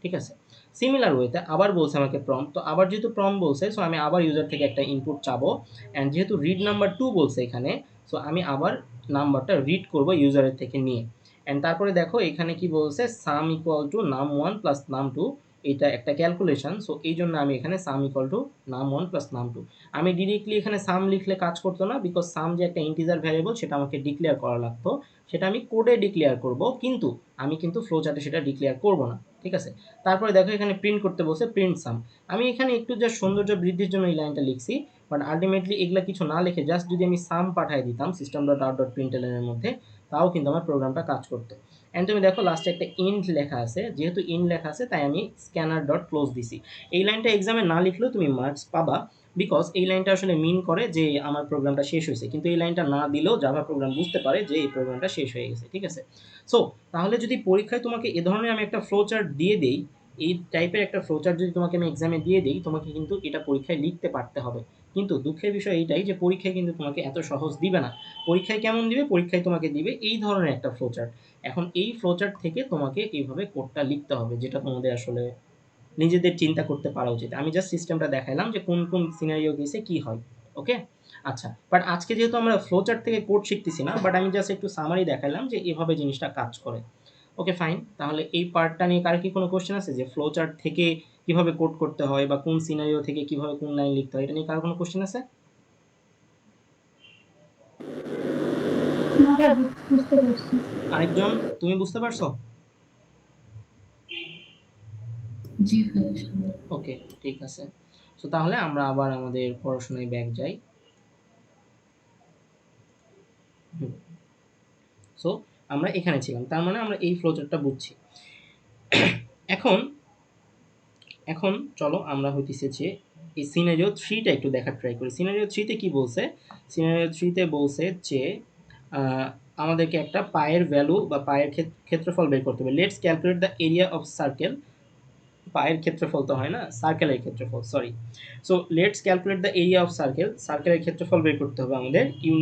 A: ঠিক আছে? সিমিলার ওয়েতে আবার বলছে আমাকে প্রম্পট, তো আবার যেহেতু প্রম্পট বলছে, সো আমি আবার ইউজার থেকে একটা ইনপুট চাবো। অ্যান্ড যেহেতু রিড নাম্বার টু বলছে এখানে, সো আমি আবার নাম্বারটা রিড করব ইউজারের থেকে নিয়ে। অ্যান্ড তারপরে দেখো এখানে কি বলছে, সাম ইকুয়াল টু নাম ওয়ান প্লাস নাম টু, এটা একটা ক্যালকুলেশন, সো এই জন্য আমি এখানে সাম ইকুয়াল টু নাম ওয়ান প্লাস নাম টু। আমি ডিরেক্টলি এখানে সাম লিখলে কাজ করতো না, বিকজ সাম যে একটা ইন্টিজার ভ্যারিয়েবল, সেটা আমাকে ডিক্লেয়ার করা লাগতো। সেটা আমি কোডে ডিক্লেয়ার করব, কিন্তু আমি কিন্তু ফ্লো চার্টে সেটা ডিক্লেয়ার করব না, ঠিক আছে? তারপরে দেখো এখানে প্রিন্ট করতে বলছে প্রিন্ট সাম। আমি এখানে একটু জাস্ট সৌন্দর্য বৃদ্ধির জন্য এই লাইনটা লিখছি, বাট আলটিমেটলি এগুলা কিছু না লিখে জাস্ট যদি আমি সাম পাঠিয়ে দিতাম সিস্টেম ডট আউট ডট প্রিন্টএলএন এর মধ্যে, তাও কিন্তু আমার প্রোগ্রামটা কাজ করতো। অ্যান্ড তুমি দেখো লাস্টে একটা ইন্ট লেখা আছে, যেহেতু ইন্ট লেখা আছে তাই আমি স্ক্যানার ডট ক্লোজ দিছি। এই লাইনটা এক্সামে না লিখলেও তুমি মার্কস পাবা, বিকজ এই লাইনটা আসলে মিন করে যে আমার প্রোগ্রামটা শেষ হয়েছে, কিন্তু এই লাইনটা না দিলেও জাভা প্রোগ্রাম বুঝতে পারে যে এই প্রোগ্রামটা শেষ হয়ে গেছে, ঠিক আছে? সো তাহলে যদি পরীক্ষায় তোমাকে এ ধরনের আমি একটা ফ্লো চার্ট দিয়ে দেই, এই টাইপের একটা ফ্লো চার্ট যদি তোমাকে আমি এক্সামে দিয়ে দিই, তোমাকে কিন্তু এটা পরীক্ষায় লিখতে পারতে হবে। কিন্তু দুঃখের বিষয় এইটাই যে পরীক্ষায় কিন্তু তোমাকে এত সহজ দিবে না। পরীক্ষায় কেমন দিবে? পরীক্ষায় তোমাকে দিবে এই ধরনের একটা ফ্লো চার্ট। এখন এই ফ্লোচার্ট থেকে তোমাকে এইভাবে কোডটা লিখতে হবে, যেটা তোমাদের আসলে নিজেদের চিন্তা করতে পারা উচিত। আমি জাস্ট সিস্টেমটা দেখাইলাম যে কোন কোন সিনারিও কেসে কি হয়। ওকে, আচ্ছা, বাট আজকে যেহেতু আমরা ফ্লোচার্ট থেকে কোড শিখতেছি না, বাট আমি জাস্ট একটু সামারি দেখাইলাম যে এভাবে জিনিসটা কাজ করে। ওকে ফাইন, তাহলে এই পার্টটা নিয়ে কার কি কোনো কোশ্চেন আছে যে ফ্লোচার্ট থেকে কিভাবে কোড করতে হয়, বা কোন সিনারিও থেকে কিভাবে কোন লাইন লিখতে হয়, এটা নিয়ে কার কোনো কোশ্চেন আছে?
B: না ভাই, বুঝতে পারছি।
A: আরেকজন, তুমি বুঝতে পারছো?
B: জি ভাই।
A: ওকে, ঠিক আছে। সো তাহলে আমরা আবার আমাদের পড়াশোনায় ব্যাক যাই। সো আমরা এখানে ছিলাম, তার মানে আমরা এই ফ্লোচার্টটা বুঝছি। এখন এখন চলো আমরা হইতেছে যে এই সিনারিও থ্রিটা একটু দেখার ট্রাই করি। সিনারিও থ্রিতে কি বলছে? সিনারিও থ্রিতে বলছে যে আমাদেরকে একটা পায়ের ভ্যালু বা পায়ের ক্ষেত্রফল বের করতে হবে। Let's calculate the area of circle. পায়ের ক্ষেত্রফল তো হয় না, সার্কেলের ক্ষেত্রফল, sorry. So let's calculate the area of circle, সার্কেলের ক্ষেত্রফল বের করতে হবে আমাদের। You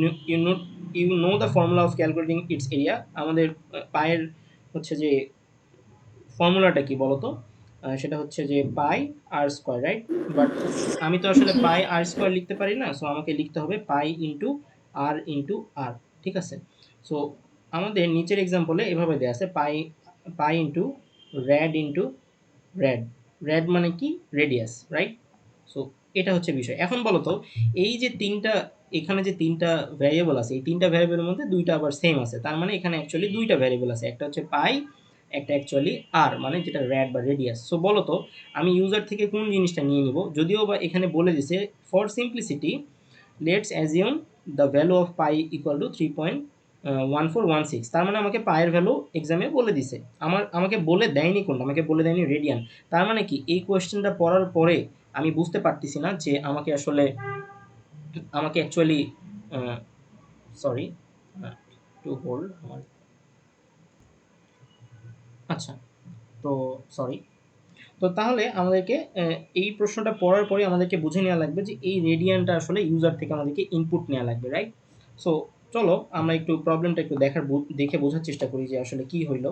A: know the formula of calculating its area. আমাদের পায়ের হচ্ছে যে ফর্মুলাটা কি বলতো? সেটা হচ্ছে যে পাই আর স্কোয়ার, রাইট? বাট আমি তো আসলে পাই আর স্কোয়ার লিখতে পারি না, সো আমাকে লিখতে হবে পাই ইন্টু আর, ঠিক আছে? সো আমাদের নিচের এক্সাম্পলে এভাবে দেওয়া আছে পাই পাই ইন্টু র্যাড ইন্টু র্যাড। র্যাড মানে কি? Radius, right? সো এটা হচ্ছে বিষয়। এখন বলো তো, এই যে তিনটা, এখানে যে তিনটা ভ্যারিয়েবল আছে, এই তিনটা ভ্যারিয়েবলের মধ্যে দুইটা আবার সেম আছে, তার মানে এখানে অ্যাকচুয়ালি দুইটা ভ্যারিয়েবল আছে, একটা হচ্ছে পাই, একটা অ্যাকচুয়ালি আর, মানে যেটা র্যাড বা রেডিয়াস। সো বলো তো আমি ইউজার থেকে কোন জিনিসটা নিয়ে নিব? যদিও বা এখানে বলে দিছে for simplicity let's assume the value of pi equal to 3.1416, তার মানে আমাকে পায়ের ভ্যালু এক্সামে বলে দিছে। আমাকে বলে দেয়নি কোনটা, আমাকে বলে দেয়নি রেডিয়ান। তার মানে কি এই কোয়েশ্চেনটা পড়ার পরে আমি বুঝতে পারতেছি না যে আমাকে আসলে আমাকে অ্যাকচুয়ালি সরি, টু হোল্ড আমার, আচ্ছা, তো সরি। তো তাহলে আমাদেরকে এই প্রশ্নটা পড়ার পরে আমাদেরকে বুঝে নেওয়া লাগবে যে এই রেডিয়ানটা আসলে ইউজার থেকে আমাদেরকে ইনপুট নেওয়া লাগবে, রাইট? সো চলো আমরা একটু প্রবলেমটা একটু দেখে বোঝার চেষ্টা করি যে আসলে কি হইলো।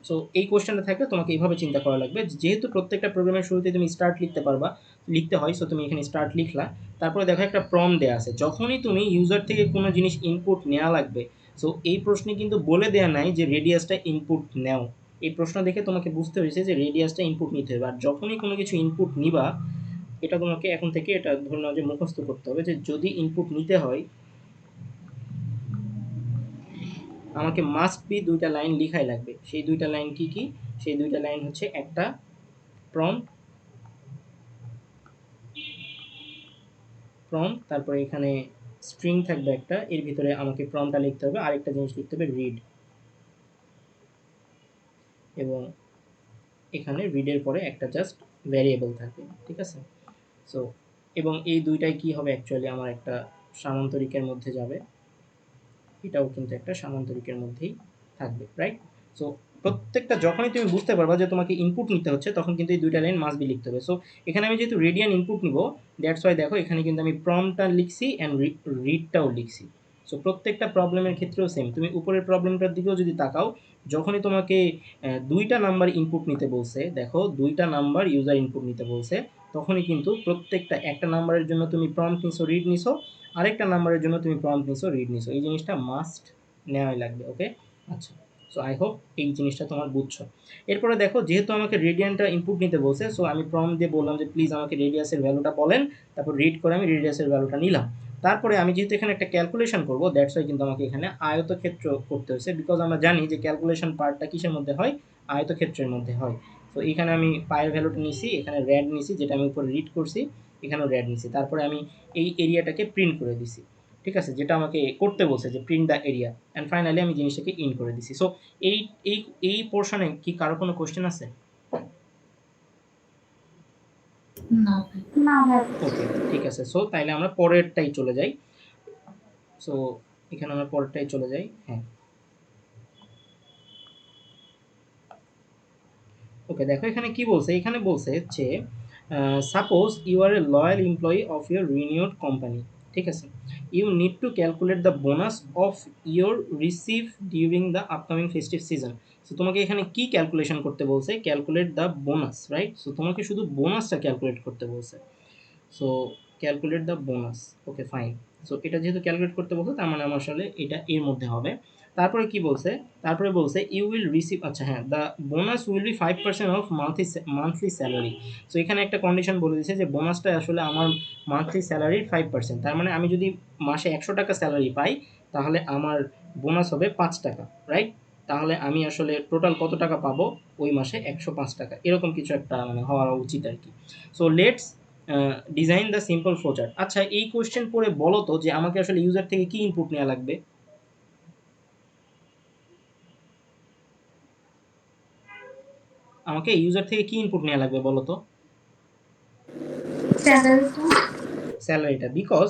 A: সো এই কোশ্চেনটা থাকলে তোমাকে এইভাবে চিন্তা করা লাগবে, যেহেতু প্রত্যেকটা প্রোগ্রামের শুরুতে তুমি স্টার্ট লিখতে পারবা, লিখতে হয়, সো তুমি এখানে স্টার্ট লিখলা, তারপরে দেখো একটা প্রম দেয়া আছে, যখনই তুমি ইউজার থেকে কোনো জিনিস ইনপুট নেওয়া লাগবে, সো এই প্রশ্নে কিন্তু বলে দেয়া নাই যে রেডিয়াসটা ইনপুট নেও। এই প্রশ্ন দেখে তোমাকে বুঝতে হয়েছে যে রেডিয়াসটা ইনপুট নিতে হবে, আর যখনই কোনো কিছু ইনপুট নিবা, এটা তোমাকে এখন থেকে এটা ধরে নাও যে মুখস্থ করতে হবে যে যদি ইনপুট নিতে হয় আমাকে মাস্ট বি দুইটা লাইন লিখাই লাগবে। সেই দুইটা লাইন কি কি? সেই দুইটা লাইন হচ্ছে একটা প্রম্পট, তারপরে এখানে স্ট্রিং থাকবে একটা, এর ভিতরে আমাকে প্রম্পটটা লিখতে হবে, আরেকটা জিনিস লিখতে হবে রিড, এবং এখানে রিডের পরে একটা জাস্ট ভ্যারিয়েবল থাকবে, ঠিক আছে? সো এবং এই দুইটাই কি হবে অ্যাকচুয়ালি আমার একটা সামান্তরিকের মধ্যে যাবে, এটাও কিন্তু একটা সামান্তরিকের মধ্যেই থাকবে, রাইট? সো প্রত্যেকটা যখনই তুমি বুঝতে পারবা যে তোমাকে ইনপুট নিতে হচ্ছে, তখন কিন্তু এই দুইটা লাইন মাস্ট বি লিখতে হবে। সো এখানে আমি যেহেতু রেডিয়ান ইনপুট নিব, দ্যাটস ওয়াই দেখো এখানে কিন্তু আমি প্রম্পটটা লিখছি অ্যান্ড রিডটাও লিখছি। সো প্রত্যেকটা প্রবলেমের ক্ষেত্রেও সেম, তুমি উপরের প্রবলেমটার দিকেও যদি তাকাও, যখনই তোমাকে দুইটা নাম্বার ইনপুট নিতে বলছে, দেখো দুইটা নাম্বার ইউজার ইনপুট নিতে বলছে, তখনই কিন্তু প্রত্যেকটা একটা নাম্বারের জন্য তুমি প্রম্পট নিছো, রিড নিছো, আরেকটা নাম্বারের জন্য তুমি প্রম্পট নিছো, রিড নিছো, এই জিনিসটা মাস্ট নেওয়াই লাগবে, ওকে? আচ্ছা, সো আই হোপ এই জিনিসটা তোমার বুঝছো। এরপরে দেখো যেহেতু আমাকে রেডিয়ানটা ইনপুট নিতে বলছে, সো আমি প্রম্পট দিয়ে বললাম যে প্লিজ আমাকে রেডিয়াসের ভ্যালুটা বলেন, তারপর রিড করে আমি রেডিয়াসের ভ্যালুটা নিলাম। তারপরে আমি যেহেতু এখানে একটা ক্যালকুলেশন করবো, দ্যাটস ওয়াই কিন্তু আমাকে এখানে আয়তক্ষেত্র করতে হয়েছে, বিকজ আমরা জানি যে ক্যালকুলেশন পার্টটা কিসের মধ্যে হয়? আয়তক্ষেত্রের মধ্যে হয়। তো এখানে আমি পায়ের ভ্যালুটা নিছি, এখানে র্যাড নিছি, যেটা আমি উপরে রিড করছি, এখানেও র্যাড নিছি, তারপরে আমি এই এরিয়াটাকে প্রিন্ট করে দিছি, ঠিক আছে, যেটা আমাকে করতে বলছে যে print the area, and finally আমি জিনিসটাকে ইন করে দিছি। সো এই এই এই পোর্শনে কি কারো কোনো কোশ্চেন আছে?
C: না
B: না ভাই।
A: ওকে, ঠিক আছে, সো তাইলে আমরা পরেরটাই চলে যাই। সো এখানে আমরা পরেরটাই চলে যাই, হ্যাঁ। ওকে, দেখো এখানে কি বলছে, এখানে বলছে হচ্ছে suppose you are a loyal employee of your renewed company, ঠিক আছে, you need to calculate the bonus of your receive during the upcoming festive season. So তোমাকে এখানে কি ক্যালকুলেশন করতে বলছে? Calculate the bonus, right? So তোমাকে শুধু বোনাসটা ক্যালকুলেট করতে বলছে। So calculate the bonus, okay fine. So এটা যেহেতু ক্যালকুলেট করতে বলছে, তার মানে আমার আসলে এটা এর মধ্যে হবে। তারপরে কি বলছে? তারপরে বলছে ইউ উইল রিসিভ, আচ্ছা হ্যাঁ, the bonus will be 5% of monthly salary. So এখানে একটা কন্ডিশন বলে দিয়েছে যে বোনাসটা আসলে আমার মান্থলি স্যালারির 5%, তার মানে আমি যদি মাসে 100 টাকা স্যালারি পাই, তাহলে আমার বোনাস হবে 5 টাকা, রাইট? তাহলে আমি আসলে টোটাল কত টাকা পাবো ওই মাসে? 105 টাকা, এরকম কিছু একটা মানে হওয়া উচিত আর কি। So let's design the simple flowchart. আচ্ছা, এই কোয়েশ্চেন পড়ে বলো তো যে আমাকে আসলে ইউজার থেকে কি ইনপুট নেওয়া লাগবে? আমাকে ইউজার থেকে কি ইনপুট নেওয়া লাগবে বলো তো?
B: স্যালারিটা।
A: স্যালারিটা, বিকজ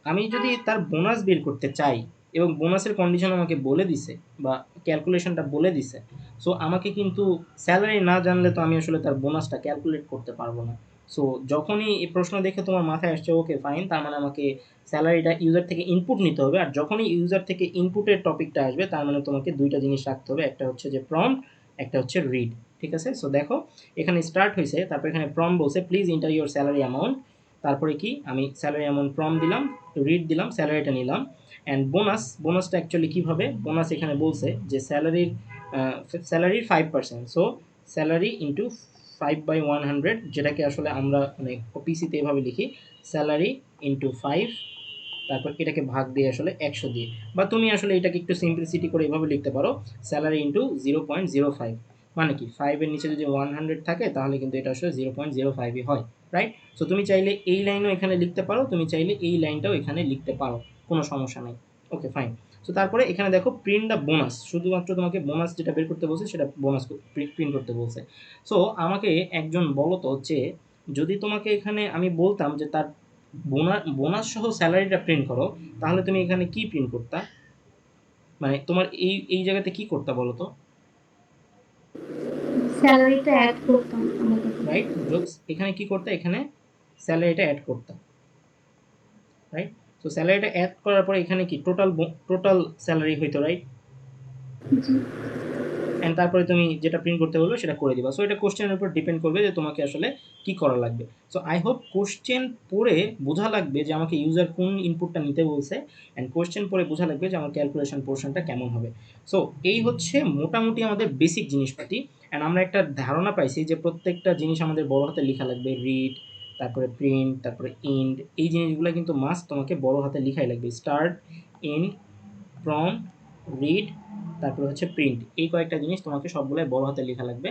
A: আমি যদি তার বোনাস বের করতে চাই এবং বোনাসের কন্ডিশন আমাকে বলে দিছে বা ক্যালকুলেশনটা বলে দিছে, সো আমাকে কিন্তু স্যালারি না জানলে তো আমি আসলে তার বোনাসটা ক্যালকুলেট করতে পারবো না। সো যখনই এই প্রশ্ন দেখে তোমার মাথায় আসছে ওকে ফাইন, তার মানে আমাকে স্যালারিটা ইউজার থেকে ইনপুট নিতে হবে, আর যখনই ইউজার থেকে ইনপুটের টপিকটা আসবে, তার মানে তোমাকে দুইটা জিনিস রাখতে হবে, একটা হচ্ছে যে প্রম্পট, একটা হচ্ছে রিড, ঠিক আছে? সো দেখো এখানে স্টার্ট হয়েছে, তারপর এখানে প্রম্পট বলছে please enter your salary amount, তারপরে কি আমি স্যালারি অ্যামাউন্ট প্রম্পট দিলাম, রিড দিলাম, স্যালারিটা নিলাম, অ্যান্ড বোনাসটা অ্যাকচুয়ালি কীভাবে? বোনাস এখানে বলছে যে স্যালারির 5%, সো স্যালারি ইন্টু 5/100, যেটাকে আসলে আমরা মানে পিসিতে এভাবে লিখি স্যালারি ইন্টু 5, তারপর এটাকে ভাগ দিয়ে আসলে 100 দিয়ে, বা তুমি আসলে এটাকে একটু সিম্পলিসিটি করে এভাবে লিখতে পারো স্যালারি ইন্টু 0.05, মানে কি 5-এর নিচে যদি 100 থাকে তাহলে কিন্তু এটা আসলে 0.05ই হয়, রাইট? সো তুমি চাইলে এই লাইনও এখানে লিখতে পারো, তুমি চাইলে এই লাইনটাও এখানে লিখতে পারো, কোনো সমস্যা নাই। ওকে ফাইন। সো তারপরে এখানে দেখো প্রিন্ট দ্য বোনাস, শুধুমাত্র তোমাকে বোনাস যেটা বের করতে বলছে সেটা বোনাস প্রিন্ট করতে বলছে। সো আমাকে একজন বলো তো যে যদি তোমাকে এখানে আমি বলতাম যে তার বোনাস সহ স্যালারিটা প্রিন্ট করো, তাহলে তুমি এখানে কি প্রিন্ট করতা? মানে তোমার এই জায়গাতে কি করতা বলো তো?
B: স্যালারিটা অ্যাড করতাম আলাদা করে।
A: রাইট, জোকস, এখানে কি করতে, এখানে স্যালারিটা অ্যাড করতে, রাইট? তো স্যালারিটা অ্যাড করার পরে এখানে কি টোটাল স্যালারি হইতো, রাইট?
B: জি।
A: অ্যান্ড তারপরে তুমি যেটা প্রিন্ট করতে বলবে সেটা করে দিবা। সো এটা কোশ্চেনের উপর ডিপেন্ড করবে যে তোমাকে আসলে কি করা লাগবে। সো আই হোপ কোশ্চেন পড়ে বোঝা লাগবে যে আমাকে ইউজার কোন ইনপুটটা নিতে বলছে, অ্যান্ড কোশ্চেন পড়ে বোঝা লাগবে যে আমার ক্যালকুলেশন পোর্শনটা কেমন হবে। সো এই হচ্ছে মোটামুটি আমাদের বেসিক জিনিসপাতি। অ্যান্ড আমরা একটা ধারণা পাইছি যে প্রত্যেকটা জিনিস আমাদের বড় হাতে লেখা লাগবে, রিড, তারপরে প্রিন্ট, তারপরে ইন্ড, এই জিনিসগুলো কিন্তু মাস্ট তোমাকে বড় হাতে লেখাই লাগবে। স্টার্ট, এন্ড, ফ্রম, রিড, তারপরে হচ্ছে প্রিন্ট, এই কয়েকটা জিনিস তোমাকে সবগুলাই বড় হাতে লেখা লাগবে।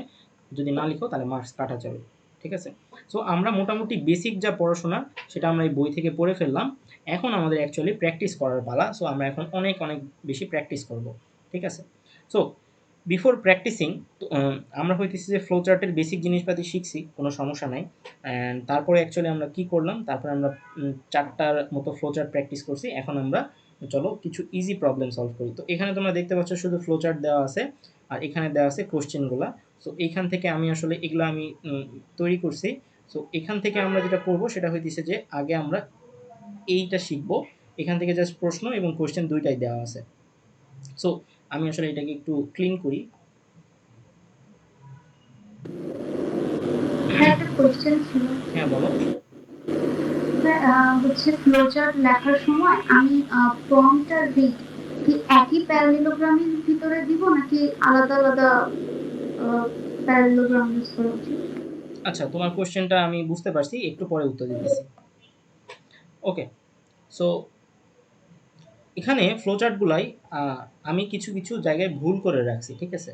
A: যদি না লিখো তাহলে মার্কস কাটা যাবে, ঠিক আছে? সো আমরা মোটামুটি বেসিক যা পড়াশোনা সেটা আমরা এই বই থেকে পড়ে ফেললাম। এখন আমাদের অ্যাকচুয়ালি প্র্যাকটিস করার পালা। সো আমরা এখন অনেক অনেক বেশি প্র্যাকটিস করব, ঠিক আছে? সো বিফোর প্র্যাকটিসিং আমরা হইতেছি যে ফ্লো চার্টের বেসিক জিনিসপাতি শিখছি, কোনো সমস্যা নাই। অ্যান্ড তারপরে অ্যাকচুয়ালি আমরা কি করলাম, তারপরে আমরা 4টার মতো ফ্লো চার্ট প্র্যাকটিস করছি। এখন আমরা চলো কিছু ইজি প্রবলেম সলভ করি। তো এখানে তোমরা দেখতে পাচ্ছ শুধু ফ্লো চার্ট দেওয়া আছে, আর এখানে দেওয়া আছে কোশ্চেনগুলা। সো এইখান থেকে আমি আসলে এগুলো আমি তৈরি করছি। সো এখান থেকে আমরা যেটা করব সেটা হইতেছে যে আগে আমরা এইটা শিখবো। এখান থেকে জাস্ট প্রশ্ন এবং কোশ্চেন দুইটাই দেওয়া আছে। সো আমি আসলে এটাকে একটু ক্লিন করি।
B: স্যার, একটা কোয়েশ্চেন ছিল।
A: হ্যাঁ, বলো।
B: স্যার, হচ্ছে ফ্লোচার্ট লেখার সময় আমি প্রম্পট আর রিড কি একই প্যারালেলোগ্রামের ভিতরে দিব নাকি আলাদা আলাদা প্যারালেলোগ্রাম ইউজ করা উচিত?
A: আচ্ছা, তোমার কোশ্চেনটা আমি বুঝতে পারছি, একটু পরে উত্তর দিতেছি। ওকে। সো এখানে ফ্লোচার্টগুলাই আমি কিছু কিছু জায়গায় ভুল করে রাখছি, ঠিক আছে?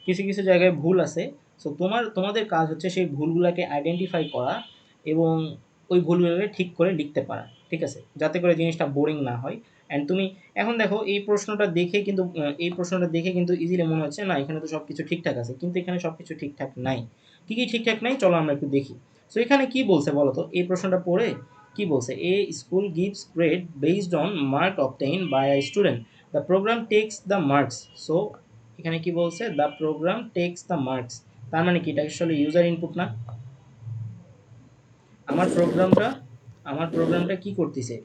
A: কিছু কিছু জায়গায় ভুল আছে। সো তোমাদের কাজ হচ্ছে সেই ভুলগুলোকে আইডেন্টিফাই করা এবং ওই ভুলগুলোকে ঠিক করে লিখতে পারা, ঠিক আছে? যাতে করে জিনিসটা বোরিং না হয়। অ্যান্ড তুমি এখন দেখো এই প্রশ্নটা দেখে কিন্তু ইজিলি মনে হচ্ছে না এখানে তো সব কিছু ঠিকঠাক আছে, কিন্তু এখানে সব কিছু ঠিকঠাক নাই। কী কী ঠিকঠাক নাই চলো আমরা একটু দেখি। সো এখানে কি বলছে বলো তো, এই প্রশ্নটা পড়ে কি বলছে? A school gives grade based on mark obtain by a student, the program takes the marks. So এখানে কি বলছে? The program takes the marks. তার মানে কি এটা আসলে ইউজার ইনপুট না? আমার প্রোগ্রামটা আমার প্রোগ্রামটা কি করতেছে?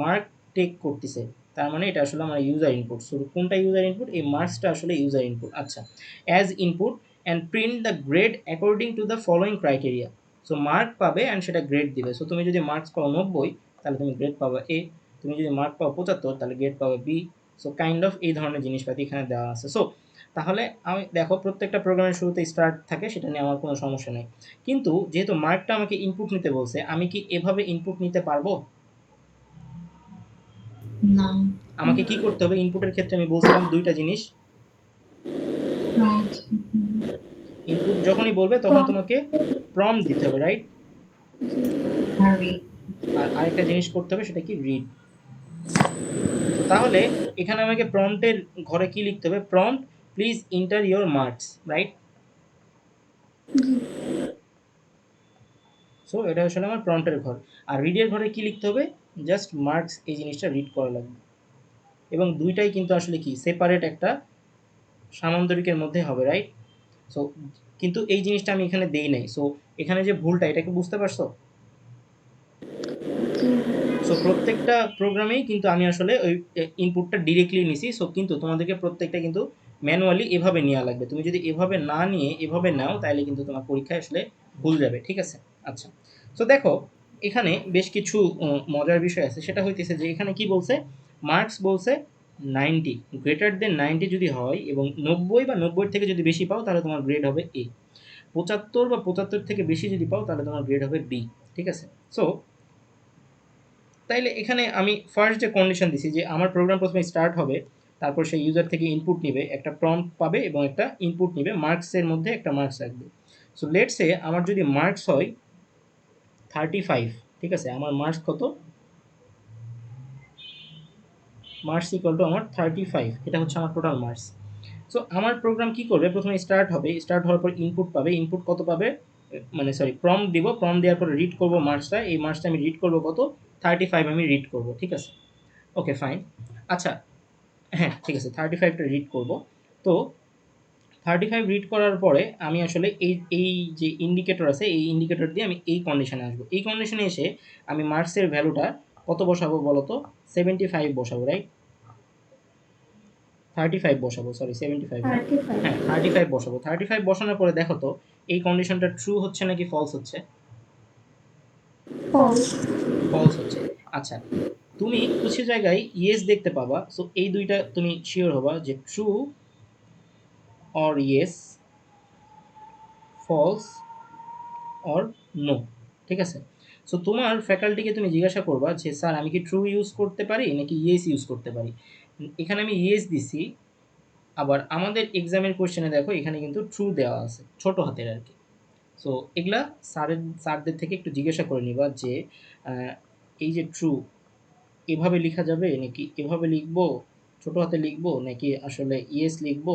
A: মার্ক টেক করতেছে। তার মানে এটা আসলে আমার ইউজার ইনপুট। সো কোনটা ইউজার ইনপুট? এই মার্কসটা আসলে ইউজার ইনপুট। আচ্ছা, as input and print the grade according to the following criteria. So mark পাবে অ্যান্ড সেটা গ্রেড দিবে। সো তুমি যদি মার্কস পাও 90, তাহলে তুমি গ্রেড পাবে এ। তুমি যদি মার্ক পাও 75, তাহলে গ্রেড পাবে বি। সো কাইন্ড অফ এই ধরনের জিনিসপাতি এখানে দেওয়া আছে। সো তাহলে আমি দেখো প্রত্যেকটা প্রোগ্রামের শুরুতে স্টার্ট থাকে, সেটা নিয়ে আমার কোনো সমস্যা নেই। কিন্তু যেহেতু মার্কটা আমাকে ইনপুট নিতে বলছে, আমি কি এভাবে ইনপুট নিতে পারবো?
C: না।
A: আমাকে কি করতে হবে ইনপুটের ক্ষেত্রে? আমি বলছিলাম দুইটা জিনিস।
C: রাইট।
A: ইনপুট যখনই বলবে তখন তোমাকে প্রম্পট দিতে হবে, রাইট?
C: হ্যারি।
A: আর আরেকটা জিনিস করতে হবে, সেটা কি? রিড। তো তাহলে এখানে আমাকে প্রম্পটের ঘরে কি লিখতে হবে? Prompt please enter your marks, right?
B: G.
A: So এটা আসলে আমার প্রম্পটের ঘর। আর রিডের ঘরে কি লিখতে হবে? জাস্ট মার্কস, এই জিনিসটা রিড করা লাগবে। এবং দুইটাই কিন্তু আসলে কি সেপারেট একটা সামান্তরিকের মধ্যে হবে, রাইট? সো কিন্তু এই জিনিসটা আমি এখানে দেই নাই। সো এখানে যে ভুলটা, এটা কি বুঝতে পারছো?
B: জি।
A: সো প্রত্যেকটা প্রোগ্রামেই কিন্তু আমি আসলে ওই ইনপুটটা ডিরেক্টলি নিছি। সো কিন্তু তোমাদেরকে প্রত্যেকটা কিন্তু ম্যানুয়ালি এভাবে নেওয়া লাগবে। তুমি যদি এভাবে না নিয়ে এভাবে নাও তাহলে কিন্তু তোমার পরীক্ষায় আসলে ভুল যাবে, ঠিক আছে? আচ্ছা, সো দেখো এখানে বেশ কিছু মজার বিষয় আছে। সেটা হইতেছে যে এখানে কি বলছে? মার্কস বলছে 90, গ্রেটার দেন 90 যদি হয় এবং 90 বা 90 থেকে যদি বেশি পাও তাহলে তোমার গ্রেড হবে এ। 75 বা 75 থেকে বেশি যদি পাও তাহলে তোমার গ্রেড হবে বি, ঠিক আছে? সো তাইলে এখানে আমি ফার্স্ট যে কন্ডিশন দিছি যে আমার প্রোগ্রাম প্রথমে স্টার্ট হবে, তারপর সেই ইউজার থেকে ইনপুট নিবে, একটা প্রম্পট পাবে এবং একটা ইনপুট নিবে, মার্কসের মধ্যে একটা মার্কস রাখবে। সো লেটস সে আমার যদি মার্কস হয় 35, ঠিক আছে? আমার মার্কস কত? মার্কস ইকুয়াল টু আমার 35, এটা হচ্ছে আমার টোটাল মার্কস। সো আমার প্রোগ্রাম কি করবে? প্রথমে স্টার্ট হবে, স্টার্ট হওয়ার পর ইনপুট পাবে। ইনপুট কত পাবে? মানে সরি প্রম্পট দিব, প্রম্পট দেওয়ার পরে রিড করব মার্কসটা, এই মার্কসটা আমি রিড করব কত 35 আমি রিড করব, ঠিক আছে? Okay fine. আচ্ছা হ্যাঁ ঠিক আছে 35টা রিড করব। তো 35 রিড করার পরে আমি আসলে এই যে ইন্ডিকেটর আছে এই ইন্ডিকেটর দিয়ে আমি এই কন্ডিশনে আসবো, এই কন্ডিশনে এসে আমি মার্কসের ভ্যালুটা কত বসাবো বলো তো? 75 বসাবো, রাইট? 35 বসাবো, সরি 75 না,
B: 35
A: হ্যাঁ 35 বসাবো। 35 বসানোর পরে দেখো তো এই কন্ডিশনটা ট্রু হচ্ছে নাকি ফলস হচ্ছে?
B: false
A: ফলস হচ্ছে। আচ্ছা তুমি কিছু জায়গায় ইয়েস দেখতে পাবা, সো এই দুইটা তুমি শিওর হবা যে true or yes, false or no, ঠিক আছে? সো তোমার ফ্যাকাল্টিকে তুমি জিজ্ঞাসা করবা যে স্যার আমি কি ট্রু ইউজ করতে পারি নাকি ইয়েস ইউজ করতে পারি। এখানে আমি ইয়েস দিছি, আবার আমাদের এক্সামের কোশ্চেনে দেখো এখানে কিন্তু ট্রু দেওয়া আছে ছোট হাতের আর কি। সো এগুলা স্যারদের থেকে একটু জিজ্ঞাসা করে নিবা যে এই যে ট্রু এভাবে লেখা যাবে নাকি এভাবে লিখবো, ছোট হাতে লিখবো নাকি আসলে ইয়েস লিখবো।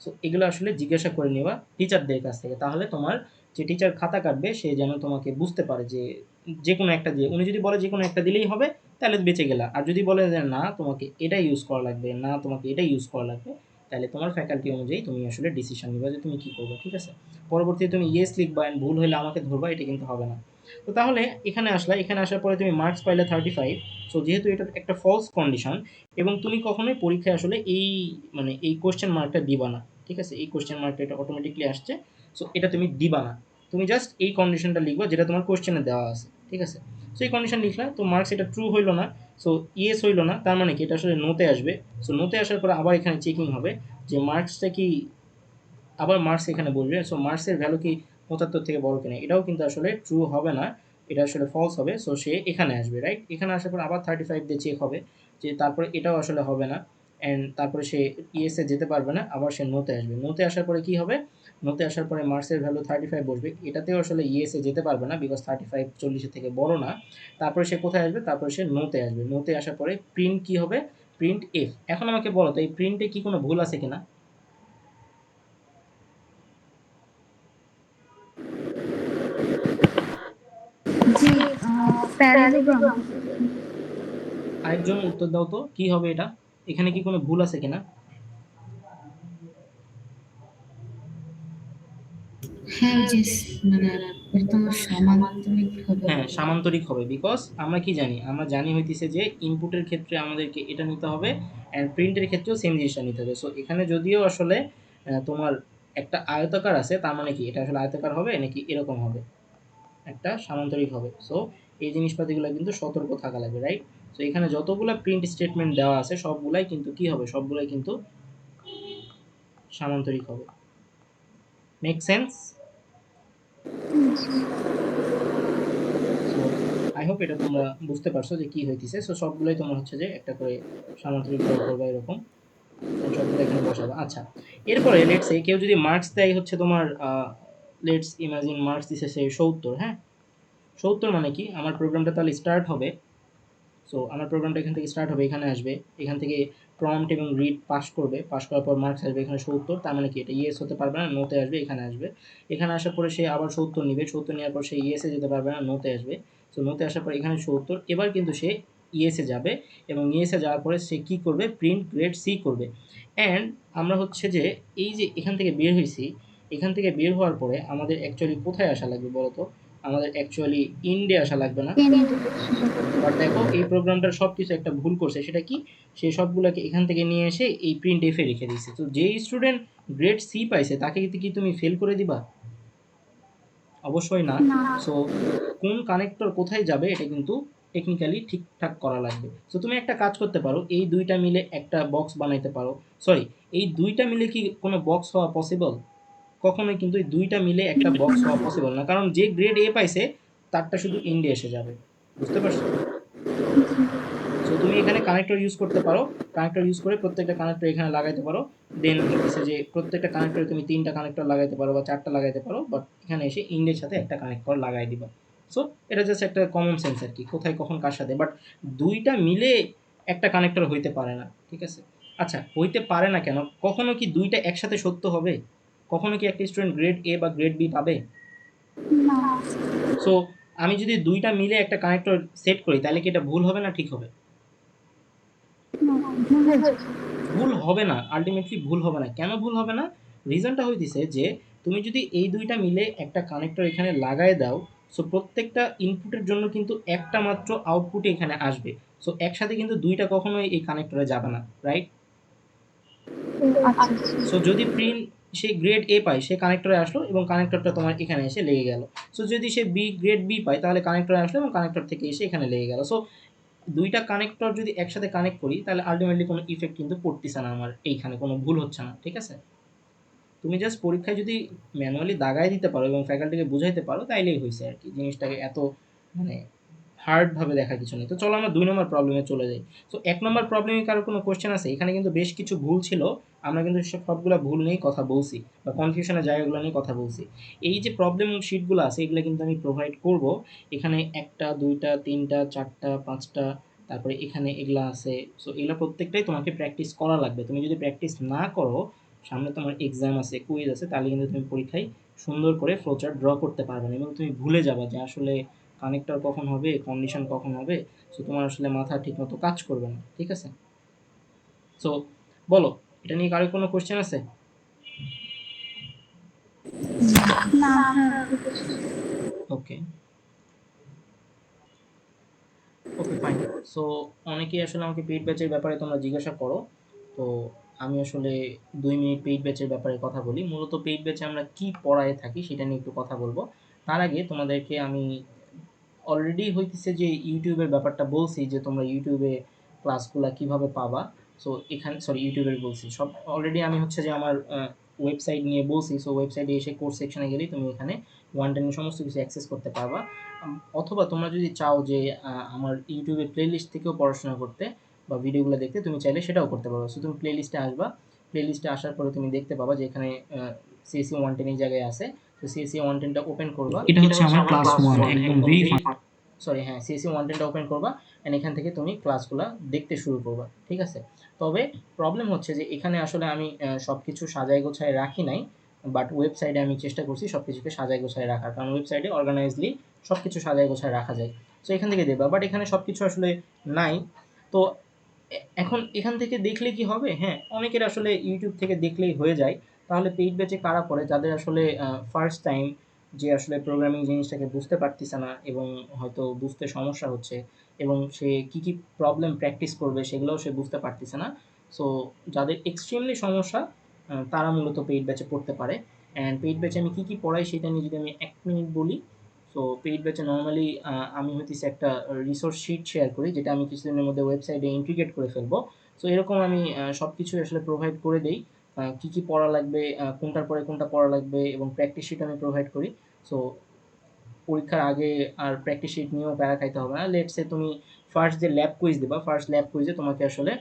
A: সো এগুলো আসলে জিজ্ঞাসা করে নেওয়া টিচারদের কাছ থেকে, তাহলে তোমার যে টিচার খাতা কাটবে সে যেন তোমাকে বুঝতে পারে যে যে কোনো একটা দিয়ে, উনি যদি বলে যে কোনো একটা দিলেই হবে তাহলে বেঁচে গেলা, আর যদি বলে যে না তোমাকে এটা ইউজ করা লাগবে, না তোমাকে এটা ইউজ করা লাগবে, তাহলে তোমার ফ্যাকাল্টি অনুযায়ী তুমি আসলে ডিসিশন নিবা যে তুমি কী করবে, ঠিক আছে? পরবর্তীতে তুমি ইয়েস লিখবা অ্যান্ড ভুল হলে আমাকে ধরবা, এটা কিন্তু হবে না। তো তাহলে এখানে আসলা, এখানে আসার পরে তুমি মার্কস পাইলে 35। সো যেহেতু এটা একটা ফলস কন্ডিশন এবং তুমি কখনোই পরীক্ষায় আসলে এই মানে এই কোশ্চেন মার্কটা দিবা না, ঠিক আছে? এই কোশ্চেন মার্কটা এটা অটোমেটিকলি আসছে, সো এটা তুমি দিবা না। তুমি জাস্ট এই কন্ডিশনটা লিখবা যেটা তোমার কোশ্চেনে দেওয়া আছে, ঠিক আছে? সো এই কন্ডিশন লিখলা, তো মার্কস এটা ট্রু হইলো না, সো ইয়েস হইলো না, তার মানে কি এটা আসলে নোতে আসবে। সো নোতে আসার পরে আবার এখানে চেকিং হবে যে মার্কসটা কি, আবার মার্কস এখানে বসবে। সো মার্কসের ভ্যালু কি 75 থেকে বড় কিনা, এটাও কিন্তু আসলে ট্রু হবে না, এটা আসলে ফলস হবে। সো সে এখানে আসবে, রাইট? এখানে আসার পর আবার 35 দিয়ে চেক হবে যে তারপরে এটাও আসলে হবে না, অ্যান্ড তারপরে সে ইএসএ যেতে পারবে না, আবার সে নোতে আসবে। নোতে আসার পরে কি হবে? নোতে আসার পরে মার্কসের ভ্যালু 35 বসবে, এটাতেও আসলে ইএসএ যেতে পারবে না বিকজ 35 40 থেকে বড় না। তারপরে সে কোথায় আসবে? তারপরে সে নোতে আসবে। নোতে আসার পরে প্রিন্ট কি হবে? Print F. এখন আমাকে বলো তো এই প্রিন্টে কি কোনো ভুল আছে কিনা?
B: জি প্যারালোগ্রাম
A: আরেকজন উত্তর দাও তো কি হবে এটা, এখানে কি কোনো ভুল আছে কিনা?
C: হ্যাঁ, যে মানে এটা তো সমান্তরিক হবে।
A: হ্যাঁ সামান্তরিক হবে, বিকজ আমরা কি জানি, আমরা জানি হইতেছে যে ইনপুটের ক্ষেত্রে আমাদেরকে এটা নিতে হবে অ্যান্ড প্রিন্টের ক্ষেত্রেও সেম জিনিসটা নিতে হবে। সো এখানে যদিও আসলে তোমার একটা আয়তাকার আছে, তার মানে কি এটা আসলে আয়তাকার হবে নাকি এরকম হবে, একটা সামান্তরিক হবে। সো এই জিনিসপাতিগুলো কিন্তু সতর্ক থাকা লাগবে, রাইট? সো এখানে যতগুলো প্রিন্ট স্টেটমেন্ট দেওয়া আছে সবগুলাই কিন্তু কি হবে, সবগুলাই কিন্তু সামান্তরিক হবে। Make sense? So I hope এটা তোমরা বুঝতে পারছো যে কি হইতেছে। সো সবগুলোই তোমার হচ্ছে যে একটা করে সামান্তরিক ড্র করবা এরকম, সবগুলো এখানে বসাবা। আচ্ছা এরপরে লেটস সে কেউ যদি মার্কস দেয় হচ্ছে তোমার লেটস ইমাজিন মার্কস দিছে সে 70, হ্যাঁ? 70 মানে কি আমার প্রোগ্রামটা তাহলে স্টার্ট হবে। সো আমার প্রোগ্রামটা এখান থেকে স্টার্ট হবে, এখানে আসবে, এখান থেকে প্রম্পট এবং রিড পাস করবে, পাস করার পর মার্কস আসবে এখানে 70, তার মানে কি এটা ইয়েস হতে পারবে না, নোতে আসবে, এখানে আসবে। এখানে আসার পরে সে আবার 70 নিবে, 70 নেওয়ার পর সে ইয়েসে যেতে পারবে না, নোতে আসবে। সো নোতে আসার পর এখানে 70, এবার কিন্তু সে ইয়েসে যাবে এবং ইয়েসে যাওয়ার পরে সে কী করবে? প্রিন্ট গ্রেড সি করবে। অ্যান্ড আমরা হচ্ছে যে এই যে এখান থেকে বের হয়েছি, এখান থেকে বের হওয়ার পরে আমাদের অ্যাকচুয়ালি কোথায় আসা লাগবে বলো তো? আমাদের অ্যাকচুয়ালি ইন্ডে আসা লাগবে না? বাট দেখো এই প্রোগ্রামটার সব কিছু একটা ভুল করছে, সেটা কি? সে সবগুলোকে এখান থেকে নিয়ে এসে এই প্রিন্ট এফে রেখে দিচ্ছে। তো যেই স্টুডেন্ট গ্রেড সি পাইছে তাকে কি তুমি ফেল করে দিবা? অবশ্যই না।
B: না
A: সো কোন কানেক্টর কোথায় যাবে এটা কিন্তু টেকনিক্যালি ঠিকঠাক করা লাগবে। সো তুমি একটা কাজ করতে পারো, এই দুইটা মিলে একটা বক্স বানাইতে পারো। সরি, এই দুইটা মিলে কি কোনো বক্স হওয়া পসিবল? কখনোই কিন্তু এই দুইটা মিলে একটা বক্স হওয়া পসিবল না, কারণ যে গ্রেড এ পাইছে তারটা শুধু ইন্ডে এসে যাবে। বুঝতে পারছো? সো তুমি এখানে কানেক্টর ইউজ করতে পারো, কানেক্টর ইউজ করে প্রত্যেকটা কানেক্টর এখানে লাগাইতে পারো। দেন হচ্ছে যে প্রত্যেকটা কানেক্টরে তুমি 3টা কানেক্টর লাগাইতে পারো বা 4টা লাগাইতে পারো, বাট এখানে এসে ইন্ডের সাথে একটা কানেক্টর লাগাই দিবা। সো এটা জাস্ট একটা কমন সেন্স আর কি, কোথায় কখন কার সাথে, বাট দুইটা মিলে একটা কানেক্টর হইতে পারে না, ঠিক আছে? আচ্ছা হইতে পারে না কেন? কখনো কি দুইটা একসাথে সত্য হবে? কখনো কি একটা স্টুডেন্ট গ্রেড এ বা গ্রেড বি পাবে?
B: না,
A: সো আমি যদি দুইটা মিলে একটা কানেক্টর সেট করি তাহলে কি এটা ভুল হবে না ঠিক হবে?
B: না, ভুল হয়েছে।
A: ভুল হবে না, আলটিমেটলি ভুল হবে না। কেন ভুল হবে না? রিজনটা হইতেছে যে তুমি যদি এই দুইটা মিলে একটা কানেক্টর এখানে লাগায় দাও, সো প্রত্যেকটা ইনপুটের জন্য কিন্তু একটা মাত্র আউটপুট এখানে আসবে। সো একসাথে কিন্তু দুইটা কখনোই এই কানেক্টরে যাবে না, রাইট?
B: ও আচ্ছা, আচ্ছা।
A: সো যদি প্রিন্ট সে গ্রেড এ পায় সে কানেক্টরে আসলো এবং কানেক্টরটা তোমার এখানে এসে লেগে গেল। সো যদি সে গ্রেড বি পায় তাহলে কানেক্টরে আসলো এবং কানেক্টর থেকে এসে এখানে লেগে গেল। সো দুইটা কানেক্টর যদি একসাথে কানেক্ট করি তাহলে আলটিমেটলি কোনো ইফেক্ট কিন্তু পড়তেছে না, আমার এইখানে কোনো ভুল হচ্ছে না, ঠিক আছে? তুমি জাস্ট পরীক্ষায় যদি ম্যানুয়ালি দাগায় দিতে পারো এবং ফ্যাকাল্টিকে বুঝাইতে পারো তাইলেই হয়েছে আর কি, জিনিসটাকে এত মানে হার্ড ভাবে দেখার কিছু নেই। তো চলো আমরা 2 নম্বর প্রবলেমে চলে যাই। সো 1 নম্বর প্রবলেমে কারো কোনো কোয়েশ্চেন আছে? এখানে কিন্তু বেশ কিছু ভুল ছিল। আমরা কিন্তু সবগুলা ভুল নিয়েই কথা বলছি বা কনফিউশনের জায়গাগুলো নিয়ে কথা বলছি। এই যে প্রবলেম শিটগুলো আছে এগুলো কিন্তু আমি প্রোভাইড করব। এখানে 1টা 2টা 3টা 4টা 5টা, তারপরে এখানে এগুলা আছে। সো এগুলা প্রত্যেকটাই তোমাকে প্র্যাকটিস করা লাগবে। তুমি যদি প্র্যাকটিস না করো, সামনে তোমার এক্সাম আছে, কুইজ আছে, তাহলে কিন্তু তুমি পরীক্ষায় সুন্দর করে ফ্লোচার্ট ড্র করতে পারবে না এবং তুমি ভুলে যাবা যে আসলে কানেক্টর কখন হবে, কন্ডিশন কখন হবে। সো তোমার আসলে মাথা ঠিকমতো কাজ করবে না, ঠিক আছে? সো বলো, এটা নিয়ে কারো কোনো কোশ্চেন আছে?
B: না স্যার, ঠিক আছে।
A: ওকে, ওকে ফাইন। সো অনেকেই আসলে আমাকে পেইড ব্যাচের ব্যাপারে তোমরা জিজ্ঞাসা করো। তো আমি আসলে 2 মিনিট পেইড ব্যাচের ব্যাপারে কথা বলি। মূলত পেইড ব্যাচে আমরা কি পড়ায়ে থাকি সেটা নিয়ে একটু কথা বলবো। তার আগে তোমাদেরকে আমি অলরেডি হইতেছে যে ইউটিউবের ব্যাপারটা বলছি যে তোমরা ইউটিউবে ক্লাসগুলা কিভাবে পাবা। সো এখানে সরি ইউটিউবের বলছি সব অলরেডি, আমি হচ্ছে যে আমার ওয়েবসাইট নিয়ে বলছি। সো ওয়েবসাইটে এসে কোর্স সেকশনে গেলেই তুমি এখানে ওয়ান টাইম সমস্ত কিছু অ্যাক্সেস করতে পারবা। অথবা তোমরা যদি চাও যে আমার ইউটিউবের প্লেলিস্ট থেকেও পড়াশোনা করতে বা ভিডিওগুলো দেখতে, তুমি চাইলে সেটাও করতে পারো। সো তুমি প্লেলিস্টে আসবা, প্লেলিস্টে আসার পরে তুমি দেখতে পাবা যে এখানে সিএসসি 110 এই জায়গায় আছে। তো সিএসসি 110টা ওপেন করবা, এটা হচ্ছে আমার ক্লাস ওয়ান একদম ভেরি, সরি হ্যাঁ, সিএসসি 110টা ওপেন করবা অ্যান্ড এখান থেকে তুমি ক্লাসগুলো দেখতে শুরু করবা, ঠিক আছে? তবে প্রবলেম হচ্ছে যে এখানে আসলে আমি সব কিছু সাজায় গোছায় রাখি নাই, বাট ওয়েবসাইটে আমি চেষ্টা করছি সব কিছুকে সাজায় গোছায় রাখার, কারণ ওয়েবসাইটে অর্গানাইজলি সব কিছু সাজায় গোছায় রাখা যায়। সো এখান থেকে দেখবা, বাট এখানে সব কিছু আসলে নাই। তো এখন এখান থেকে দেখলে কি হবে? হ্যাঁ, অনেকের আসলে ইউটিউব থেকে দেখলেই হয়ে যায়। তাহলে পেইড ব্যাচে কারা পড়ে? যাদের আসলে ফার্স্ট টাইম, যে আসলে প্রোগ্রামিং জিনিসটাকে বুঝতে পারতেছে না এবং হয়তো বুঝতে সমস্যা হচ্ছে এবং সে কি, কি প্রবলেম প্র্যাকটিস করবে সেগুলোও সে বুঝতে পারতেছে না। সো যাদের এক্সট্রিমলি সমস্যা তারা মূলত পেইড ব্যাচে পড়তে পারে। অ্যান্ড পেইড ব্যাচে আমি কি, কি পড়াই সেটা নিয়ে যদি আমি ১ মিনিট বলি। সো পেইড ব্যাচে নরমালি আমি হইতেছে একটা রিসোর্স শিট শেয়ার করি যেটা আমি কিছুদিনের মধ্যে ওয়েবসাইটে ইন্টিগ্রেট করে ফেলবো। সো এরকম আমি সব কিছুই আসলে প্রোভাইড করে দেই। কি, কি পড়া লাগবে, কোনটার পরে কোনটা পড়া লাগবে এবং প্র্যাকটিস শিট আমি প্রোভাইড করি। সো পরীক্ষার আগে আর প্র্যাকটিস শিট নিয়েও প্যারা খাইতে হবে না। লেটস সে তুমি ফার্স্ট যে ল্যাব কুইজ দিবা, ফার্স্ট ল্যাব কুইজে তোমাকে আসলে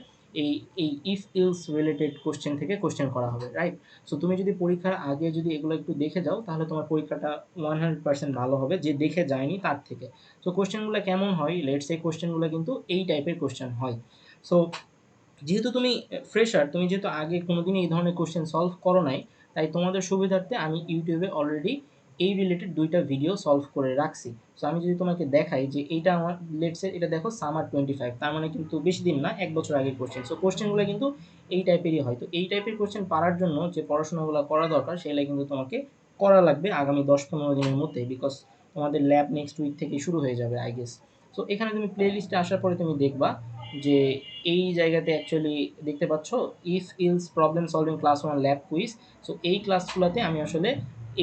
A: এই এই ইফ ইলস রিলেটেড কোশ্চেন থেকে কোশ্চেন করা হবে, রাইট? সো তুমি যদি পরীক্ষার আগে যদি এগুলো একটু দেখে যাও তাহলে তোমার পরীক্ষাটা 100% ভালো হবে যে দেখে যায়নি তার থেকে। সো কোশ্চেনগুলো কেমন হয়? লেটস সে কোশ্চেনগুলো কিন্তু এই টাইপের কোশ্চেন হয়। সো যেহেতু তুমি ফ্রেশার, তুমি যেহেতু আগে কোনোদিনই এই ধরনের কোশ্চেন সলভ করো নাই, তাই তোমাদের সুবিধার্থে আমি ইউটিউবে অলরেডি এই রিলেটেড 2টা ভিডিও সলভ করে রাখছি। সো আমি যদি তোমাকে দেখাই যে এইটা আমার লেটস সে এটা দেখো সামার 25, তার মানে কিন্তু বেশি দিন না, 1 বছর আগের কোশ্চেন। সো কোশ্চেনগুলো কিন্তু এই টাইপেরই হয়। তো এই টাইপের কোশ্চেন পারার জন্য যে পড়াশোনাগুলো করা দরকার সেগুলো কিন্তু তোমাকে করা লাগবে আগামী 10-15 দিনের মধ্যে, বিকজ তোমাদের ল্যাব নেক্সট উইক থেকে শুরু হয়ে যাবে আই গেস। সো এখানে তুমি প্লে লিস্টে আসার পরে তুমি দেখবা যে এই জায়গাতে অ্যাকচুয়ালি দেখতে পাচ্ছ if else problem solving class 1 lab quiz. So এই ক্লাসগুলোতে আমি আসলে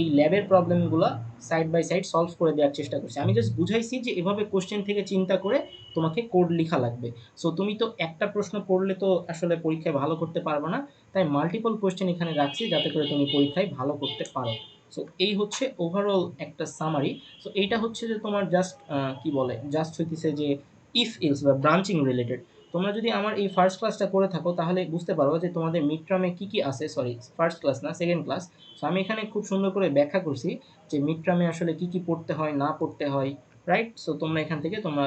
A: এই ল্যাবের প্রবলেমগুলো সাইড বাই সাইড সলভ করে দেওয়ার চেষ্টা করছি। আমি জাস্ট বুঝাইছি যে এভাবে কোশ্চেন থেকে চিন্তা করে তোমাকে কোড লেখা লাগবে। সো তুমি তো একটা প্রশ্ন করলে তো আসলে পরীক্ষায় ভালো করতে পারবে না, তাই মাল্টিপল কোশ্চেন এখানে রাখছি যাতে করে তুমি পরীক্ষায় ভালো করতে পারো। সো এই হচ্ছে ওভারঅল একটা সামারি। সো এইটা হচ্ছে যে তোমার জাস্ট কি বলে জাস্ট হইতেছে যে ইফ ইলস বা ব্রাঞ্চিং রিলেটেড। তোমরা যদি আমার এই ফার্স্ট ক্লাসটা করে থাকো তাহলে বুঝতে পারো যে তোমাদের মিড টার্মে কী কী আছে, সরি ফার্স্ট ক্লাস না সেকেন্ড ক্লাস। সো আমি এখানে খুব সুন্দর করে ব্যাখ্যা করছি যে মিড টার্মে আসলে কী কী পড়তে হয় না পড়তে হয়, রাইট? সো তোমরা এখান থেকে তোমরা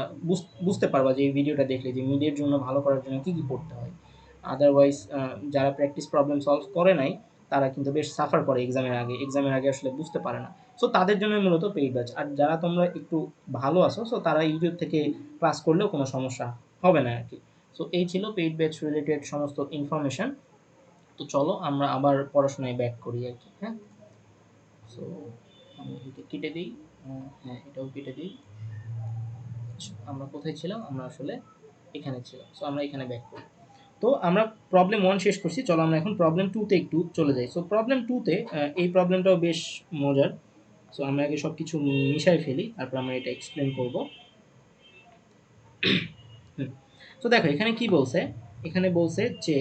A: বুঝতে পারবা যে এই ভিডিওটা দেখলে যে মিডের জন্য ভালো করার জন্য কী কী পড়তে হয়। আদারওয়াইজ যারা প্র্যাকটিস প্রবলেম সলভ করে নাই তারা কিন্তু বেশ সাফার করে এক্সামের আগে আসলে বুঝতে পারে না। সো তাদের জন্য মূলত পেইড ব্যাচ। আর যারা তোমরা একটু ভালো আছো, সো তারা ইউটিউব থেকে ক্লাস করলেও কোনো সমস্যা হবে না আর কি। সো এই ছিল পেইড ব্যাচ রিলেটেড সমস্ত ইনফরমেশন। তো চলো আমরা আবার পড়াশোনায় ব্যাক করি আর কি। হ্যাঁ, সো আমি এটা কেটে দিই। হ্যাঁ, এটাও কেটে দিই। আমরা কোথায় ছিলাম? আমরা আসলে এখানে ছিলাম। সো আমরা এখানে ব্যাক করি। তো আমরা প্রবলেম 1 শেষ করছি। চলো আমরা এখন প্রবলেম 2 তে একটু চলে যাই। সো প্রবলেম 2 তে এই প্রবলেমটাও বেশ মজার। সো আমরা আগে সবকিছু মিশায় ফেলি, তারপর আমরা এটা এক্সপ্লেন করব। তো দেখো এখানে কি বলছে? এখানে বলছে যে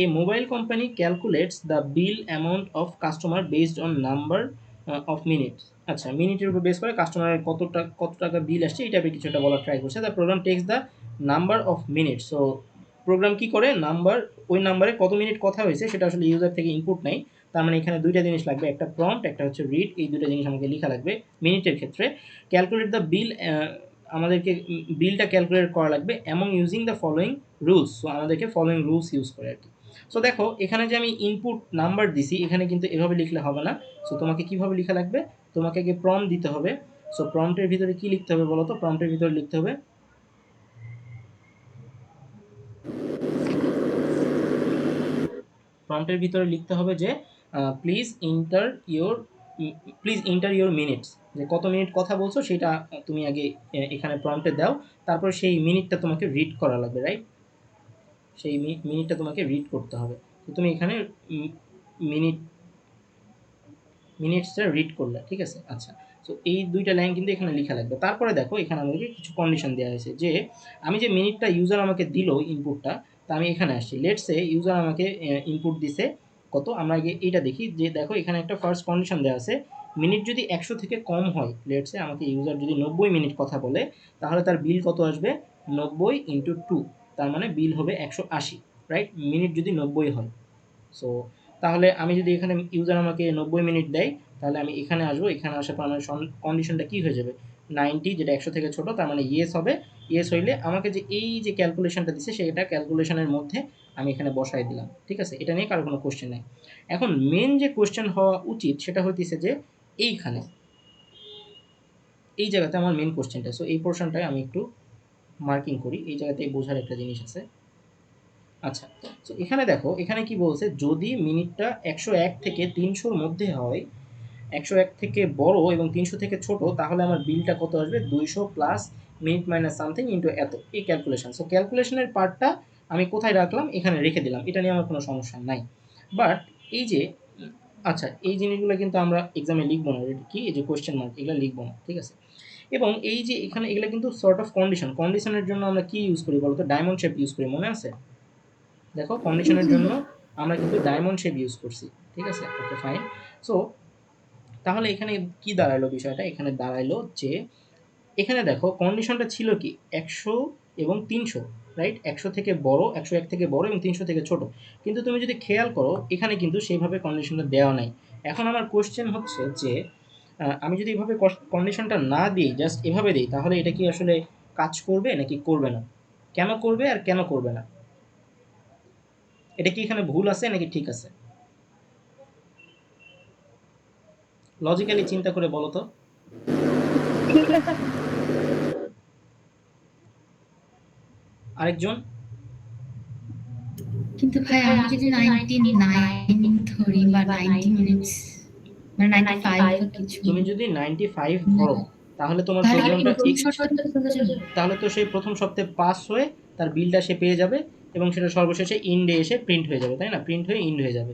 A: a mobile company calculates the bill amount of customer based on number of minutes. আচ্ছা, মিনিটের উপর বেস করে কাস্টমারের কত টাকা বিল আসছে এই টাইপের কিছু একটা বলার ট্রাই করছে। The program takes the number of minutes. So program কি করে, ওই নাম্বারে কত মিনিট কথা হয়েছে সেটা আসলে ইউজার থেকে ইনপুট নেয়। তার মানে এখানে দুইটা জিনিস লাগবে, একটা প্রম্পট, একটা হচ্ছে রিড। এই দুটো জিনিস আমাকে লেখা লাগবে মিনিটের ক্ষেত্রে। ক্যালকুলেট দ্য বিল, আমাদেরকে বিলটা ক্যালকুলেট করা লাগবে among using the following rules. So আমাদেরকে ফলোয়িং রুলস ইউজ করে আর কি। সো দেখো এখানে যে আমি ইনপুট নাম্বার দিছি, এখানে কিন্তু এভাবে লিখলে হবে না। সো তোমাকে কিভাবে লেখা লাগবে? তোমাকে আগে প্রম্পট দিতে হবে। সো প্রম্পটের ভিতরে কি লিখতে হবে বলো তো? প্রম্পটের ভিতরে লিখতে হবে, প্রম্পটের ভিতরে লিখতে হবে যে please inter your please inter your minutes. যে কত মিনিট কথা বলছো সেটা তুমি আগে এখানে প্রম্পটে দাও। তারপর সেই মিনিটটা তোমাকে রিড করা লাগবে, রাইট? সেই মিনিটটা তোমাকে রিড করতে হবে। তো তুমি এখানে মিনিট মিনিটসটা রিড করলে, ঠিক আছে? আচ্ছা, সো এই দুইটা লাইন কিন্তু এখানে লেখা লাগবে। তারপরে দেখো এখানে আমাদেরকে কিছু কন্ডিশন দেওয়া হয়েছে যে আমি যে মিনিটটা ইউজার আমাকে দিল ইনপুটটা, তা আমি এখানে আসছি। লেটস সে ইউজার আমাকে ইনপুট দিছে কত, আমরা আগে এইটা দেখি। যে দেখো এখানে একটা ফার্স্ট কন্ডিশন দেওয়া আছে, মিনিট যদি 100 থেকে কম হয়, লেটস সে আমাকে ইউজার যদি 90 মিনিট কথা বলে, তাহলে তার বিল কত আসবে? 90 ইন্টু 2, তার মানে বিল হবে 180, রাইট? মিনিট যদি 90 হয়। সো তাহলে আমি যদি এখানে ইউজার আমাকে 90 মিনিট দেয়, তাহলে আমি এখানে আসবো। এখানে আসার পর আমার কন্ডিশনটা কি হয়ে যাবে? 90, যেটা 100 থেকে ছোট, তার মানে ইয়েস হবে। ইয়েস হইলে আমাকে যে এই যে ক্যালকুলেশনটা দিচ্ছে সেটা ক্যালকুলেশনের মধ্যে আমি এখানে বসাই দিলাম, ঠিক আছে? এটা নিয়ে কারো কোনো কোশ্চেন নেই। এখন মেন যে কোশ্চেন হওয়া উচিত সেটা হইতেছে যে এইখানে, এই জায়গাতে আমার মেন কোশ্চেনটা। সো এই পোর্শনটায় আমি একটু মার্কিং করি, এই জায়গাতে বোঝার একটা জিনিস আছে। আচ্ছা, তো এখানে দেখো এখানে কি বলছে, যদি মিনিটটা 101 থেকে 300-র মধ্যে হয়, 101 থেকে বড় এবং 300 থেকে ছোট, তাহলে আমার বিলটা কত আসবে? 200 plus minute minus something into এত, এই ক্যালকুলেশন। সো ক্যালকুলেশনের পার্টটা আমি কোথায় রাখলাম? এখানে রেখে দিলাম। এটা নিয়ে আমার কোনো সমস্যা নাই। বাট এই যে আচ্ছা, এই জিনিসগুলো কিন্তু আমরা এক্সামে লিখবো না। কি এই যে কোয়েশ্চেন মার্ক, এগুলো লিখবো না, ঠিক আছে? এবং এই যে এখানে এগুলো কিন্তু সর্ট অফ কন্ডিশনের জন্য আমরা কি ইউজ করি বলতো? ডায়মন্ড শেপ ইউজ করি, মনে আছে? দেখো কন্ডিশনের জন্য আমরা কিন্তু ডায়মন্ড শেপ ইউজ করছি, ঠিক আছে? ওকে, ফাইন। সো তাহলে এখানে কি দাঁড়াইলো বিষয়টা? এখানে দাঁড়াইলো যে এখানে দেখো কন্ডিশনটা ছিল কি 100 এবং 300, রাইট? 100 থেকে বড়, 101 থেকে বড় এবং 300 থেকে ছোট। কিন্তু তুমি যদি খেয়াল করো এখানে কিন্তু সেইভাবে কন্ডিশনটা দেওয়া নাই। এখন আমার কোশ্চেন হচ্ছে যে আমি যদি এভাবে কন্ডিশনটা না দিই, জাস্ট এভাবে দিই, তাহলে এটা কি আসলে কাজ করবে নাকি করবে না? কেন করবে আর কেন করবে না? এটা কি এখানে ভুল আছে নাকি ঠিক আছে? লজিক্যালি চিন্তা করে বলো তো।
B: ঠিক আছে।
A: আরেকজন?
C: কিন্তু ভাই আমি যদি 99 ধরি বা 90 মিনিটস মানে 95 বা কিছু,
A: তুমি যদি 95 ধরো, তাহলে তোমার
C: তাহলে কি
A: প্রোগ্রামটা
C: প্রথম সপ্তাহে চলে যাবে?
A: তাহলে তো সেই প্রথম সপ্তাহে পাস হয়ে তার বিলটা সে পেয়ে যাবে এবং সেটা সর্বশেষে ইন্ডে এসে প্রিন্ট হয়ে যাবে, তাই না? প্রিন্ট হয়ে ইন্ড হয়ে যাবে।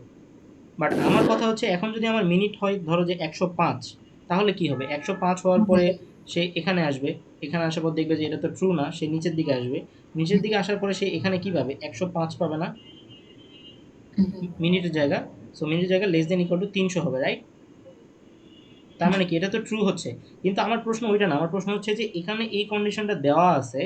A: বাট আমার কথা হচ্ছে এখন যদি আমার মিনিট হয় ধরো যে 105, তাহলে কি হবে? 105 হওয়ার পরে সে এখানে আসবে। এখানে আসার পর দেখবে যে এটা তো ট্রু না, সে নিচের দিকে আসবে। নিচের দিকে আসার পরে সে এখানে কি পাবে? 105 পাবে না মিনিটের জায়গা। সো মিনিটের জায়গা লেস দেন ইকুয়াল টু 300 হবে, রাইট? তার মানে কি এটা তো ট্রু হচ্ছে। কিন্তু আমার প্রশ্ন ওইটা না, আমার প্রশ্ন হচ্ছে যে এখানে এই কন্ডিশনটা দেওয়া আছে,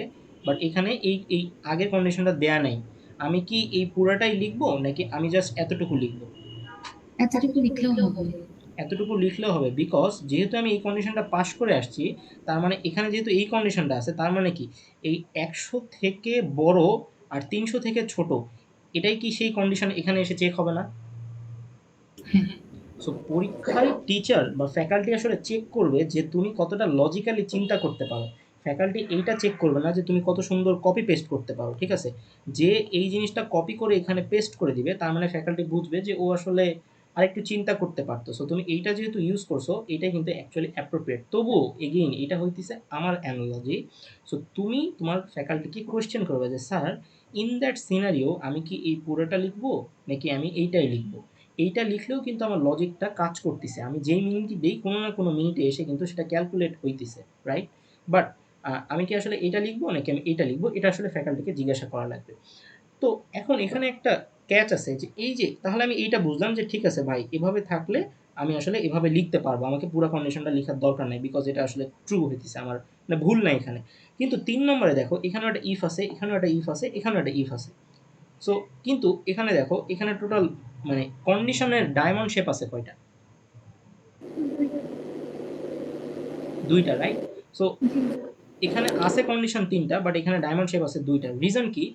A: বাট এখানে এই আগের কন্ডিশনটা দেয়া নাই। আমি কি এই পুরাটাই লিখবো নাকি আমি জাস্ট এতটুকু লিখবো?
C: এতটুকু লিখলেও হবে।
A: এতটুকু লিখলেও হবে, বিকজ যেহেতু আমি এই কন্ডিশনটা পাস করে আসছি, তার মানে এখানে যেহেতু এই কন্ডিশনটা আছে, তার মানে কি এই 100 থেকে বড় আর 300 থেকে ছোট, এটাই কি সেই কন্ডিশন এখানে এসে চেক হবে না?
C: হ্যাঁ।
A: সো পরীক্ষায় টিচার বা ফ্যাকাল্টি আসলে চেক করবে যে তুমি কতটা লজিক্যালি চিন্তা করতে পারো। ফ্যাকাল্টি এইটা চেক করবে না যে তুমি কত সুন্দর কপি পেস্ট করতে পারো, ঠিক আছে? যে এই জিনিসটা কপি করে এখানে পেস্ট করে দিবে তার মানে ফ্যাকাল্টি বুঝবে যে ও আসলে আরেকটু চিন্তা করতে পারতো। সো তুমি এইটা যেহেতু ইউজ করছো এইটা কিন্তু অ্যাকচুয়ালি অ্যাপ্রোপ্রিয়েট। তবুও এগেইন এটা হইতেছে আমার অ্যানালজি। সো তুমি তোমার ফ্যাকাল্টিকে কোয়েশ্চেন করবে যে স্যার ইন দ্যাট সিনারিও আমি কি এই পুরোটা লিখবো নাকি আমি এইটাই লিখবো? এইটা লিখলেও কিন্তু আমার লজিকটা কাজ করতেছে। আমি যেই মিনিটই দেই কোনো না কোনো মিনিটে এসে কিন্তু সেটা ক্যালকুলেট হইতেছে, রাইট? বাট আমি কি আসলে এইটা লিখবো নাকি আমি এইটা লিখবো? এটা আসলে ফ্যাকাল্টিকে জিজ্ঞাসা করা লাগবে। তো এখন এখানে একটা ক্যাচ আছে যে এই যে তাহলে আমি এইটা বুঝলাম যে ঠিক আছে ভাই এভাবে থাকলে আমি আসলে এভাবে লিখতে পারবো। আমাকে পুরা কন্ডিশনটা লিখার দরকার নাই বিকজ এটা আসলে ট্রু হইতেছে আমার মানে ভুল নাই এখানে। কিন্তু ৩ নম্বরে দেখো এখানেও একটা ইফ আছে, এখানেও একটা ইফ আছে, এখানেও একটা ইফ আছে। সো কিন্তু এখানে দেখো এখানে টোটাল মানে কন্ডিশনের ডায়মন্ড শেপ আছে কয়টা? ২টা, রাইট? সো
B: জি।
A: এখানে আছে কন্ডিশন ৩টা বাট এখানে ডায়মন্ড শেপ আছে ২টা। রিজন কি?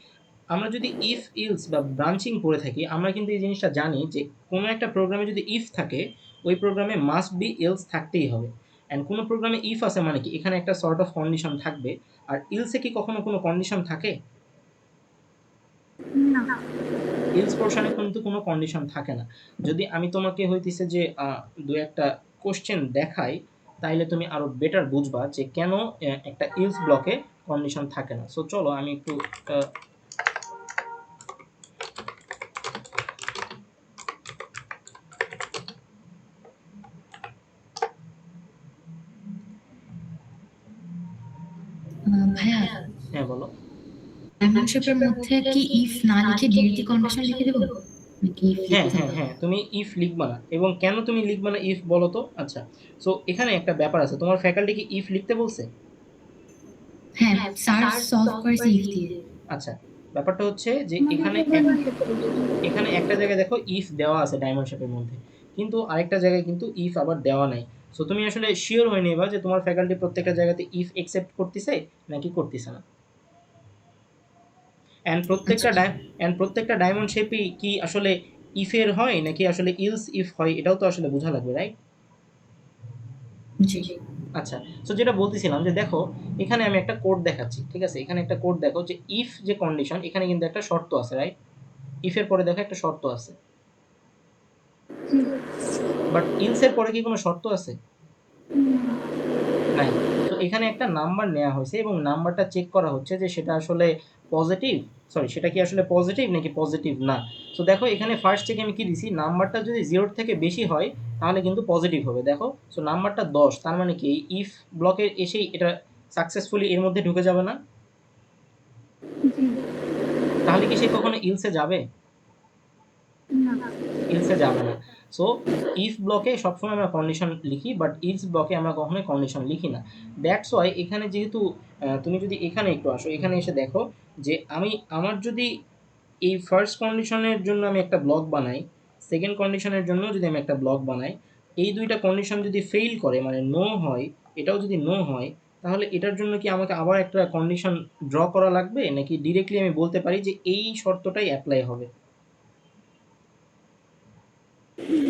A: আমরা যদি ইফ ইলস বা ব্রাঞ্চিং পড়ে থাকি আমরা কিন্তু এই জিনিসটা জানি যে কোনো একটা প্রোগ্রামে যদি ইফ থাকে ওই প্রোগ্রামে মাস্ট বি এলস থাকতেই হবে। অ্যান্ড কোনো প্রোগ্রামে ইফ আছে মানে কি এখানে একটা সর্ট অফ কন্ডিশন থাকবে। আর ইলসে কি কখনো কোনো কন্ডিশন থাকে?
B: না।
A: ইলস পোর্শনে কিন্তু কোনো কন্ডিশন থাকে না। যদি আমি তোমাকে হইতেছে যে ২-১ টা কোয়েশ্চেন দেখাই তাইলে তুমি আরো বেটার বুঝবা যে কেন একটা ইলস ব্লকে কন্ডিশন থাকে না। সো চলো আমি একটু আ
C: ভাইয়া,
A: হ্যাঁ, বলো।
C: ডায়মন্ড শেপের মধ্যে কি ইফ না লিখে ডিরেক্টলি কন্ডিশন লিখে দেবো নাকি ইফ
A: হ্যাঁ,
C: লিখতে
A: হ্যাঁ,
C: হবে?
A: হ্যাঁ। তুমি ইফ লিখবা না এবং কেন তুমি লিখবা না ইফ বলো তো? আচ্ছা। সো এখানে একটা ব্যাপার আছে। তোমার ফ্যাকাল্টি কি ইফ লিখতে বলছে?
C: হ্যাঁ, স্যার সলভ করেছে ইফ দিয়ে।
A: আচ্ছা। ব্যাপারটা হচ্ছে যে
B: আমাদেরকে ডায়মন্ড শেপ করতে হবে।
A: এখানে একটা জায়গায় দেখো ইফ দেওয়া আছে ডায়মন্ড শেপের মধ্যে। কিন্তু আরেকটা জায়গায় কিন্তু ইফ আবার দেওয়া নাই। সো তুমি আসলে সিওর হয়ে নিবা যে তোমার ফ্যাকাল্টি প্রত্যেকটা জায়গাতে ইফ একসেপ্ট করতেছে নাকি করতেছে না। অ্যান্ড
C: আচ্ছা,
A: প্রত্যেকটা ডায়মন্ড শেপই কি আসলে ইফের হয় নাকি আসলে ইলস ইফ হয় এটাও তো আসলে বোঝা লাগবে, রাইট?
C: জি।
A: আচ্ছা। সো যেটা বলতেছিলাম যে দেখো এখানে আমি একটা কোড দেখাচ্ছি। ঠিক আছে? এখানে একটা কোড দেখো যে ইফ যে কন্ডিশন এখানে কিন্তু একটা শর্ত আছে, রাইট? ইফের পরে দেখো একটা শর্ত আছে।
B: জি।
A: বাট ইলস এর পরে কি কোনো শর্ত আছে?
B: না।
A: নাই। তো এখানে একটা নাম্বার নেওয়া হয়েছে এবং নাম্বারটা চেক করা হচ্ছে যে সেটা আসলে পজিটিভ, সরি সেটা কি আসলে পজিটিভ নাকি পজিটিভ না। সো দেখো এখানে ফার্স্ট চেকে আমি কি দিছি নাম্বারটা যদি 0 থেকে বেশি হয় তাহলে কিন্তু পজিটিভ হবে। দেখো সো নাম্বারটা 10 তার মানে কি এই ইফ ব্লকে এসেই এটা সাকসেসফুলি এর মধ্যে ঢুকে যাবে না?
B: জি।
A: তাহলে কি সে কখনো ইলসে যাবে?
B: না।
A: ইলসে যাবে না। সো ইফ ব্লকে সবসময় আমরা কন্ডিশন লিখি বাট ইলস ব্লকে আমরা কখনোই কন্ডিশন লিখি না। দ্যাটস ওয়াই এখানে যেহেতু তুমি যদি এখানে একটু আসো, এখানে এসে দেখো যে আমার যদি এই ফার্স্ট কন্ডিশনের জন্য আমি একটা ব্লক বানাই, সেকেন্ড কন্ডিশনের জন্য যদি আমি একটা ব্লক বানাই, এই ২ টা কন্ডিশন যদি ফেইল করে মানে নো হয়, এটাও যদি নো হয়, তাহলে এটার জন্য কি আমাকে আবার একটা কন্ডিশন ড্র করা লাগবে? নাকি ডিরেক্টলি আমি বলতে পারি যে এই শর্তটাই এপ্লাই হবে?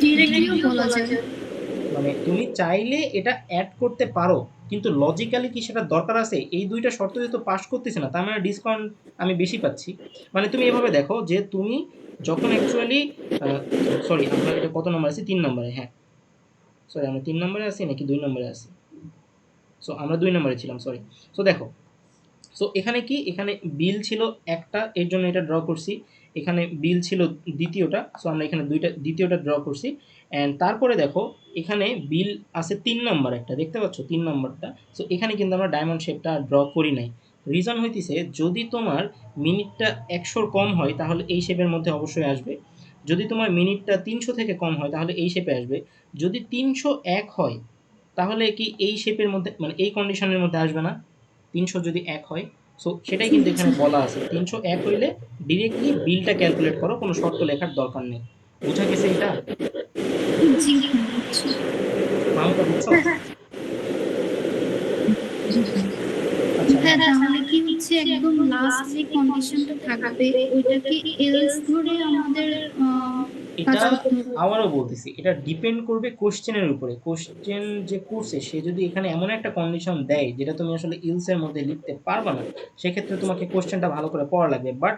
C: ডিরেক্টলিও বলা যায়।
A: মানে তুমি চাইলে এটা এড করতে পারো কিন্তু লজিক্যালি কি সেটা দরকার আছে? এই ২ টা শর্ত যেহেতু পাস করতেছে না তার মানে ডিসকাউন্ট আমি বেশি পাচ্ছি। মানে তুমি এভাবে দেখো যে তুমি যখন অ্যাকচুয়ালি সরি আমরা এটা কত নম্বরে আছি? ৩ নম্বরে, হ্যাঁ। সরি আমরা ৩ নম্বরে আছি নাকি ২ নম্বরে আছি? সো আমরা ২ নম্বরে ছিলাম, সরি। সো দেখো সো এখানে কি এখানে বিল ছিল একটা এর জন্য এটা ড্র করছি। এখানে বিল ছিল দ্বিতীয়টা। সো আমরা এখানে ২ টা দ্বিতীয়টা ড্র করছি। অ্যান্ড তারপরে দেখো এখানে বিল আছে ৩ নাম্বার একটা দেখতে পাচ্ছ ৩ নাম্বারটা। সো এখানে কিন্তু আমরা ডায়মন্ড শেপটা ড্র করি নাই। রিজন হইতেছে যদি তোমার মিনিটটা ১০০ র কম হয় তাহলে এই শেপের মধ্যে অবশ্যই আসবে। যদি তোমার মিনিটটা ৩০০ থেকে কম হয় তাহলে এই শেপে আসবে। যদি ৩০১ হয় তাহলে কি এই শেপের মধ্যে মানে এই কন্ডিশনের মধ্যে আসবে না? ৩০০ যদি ১ হয়। সো সেটাই কিন্তু এখানে বলা আছে। ৩০১ হইলে ডিরেক্টলি বিলটা ক্যালকুলেট করো। কোনো শর্ত লেখার দরকার নেই। বুঝা গেছে এটা?
C: জি, হ্যাঁ, বুঝছি।
A: মামুকা বুঝছো?
B: হ্যাঁ।
C: জি, হ্যাঁ।
A: আচ্ছা
C: হ্যাঁ,
A: হ্যাঁ।
C: তাহলে কি হচ্ছে একদম লাস্ট যে কন্ডিশনটা থাকবে ওইটাকে এলস ধরে আমাদের
A: এটা
B: আচ্ছা,
A: আবারও বলতেছি, এটা ডিপেন্ড করবে কোশ্চেনের উপরে। কোশ্চেন যে করছে সে যদি এখানে এমন একটা কন্ডিশন দেয় যেটা তুমি আসলে ইলস এর মধ্যে লিখতে পারবা না, সেক্ষেত্রে তোমাকে কোশ্চেনটা ভালো করে পড়া লাগবে। বাট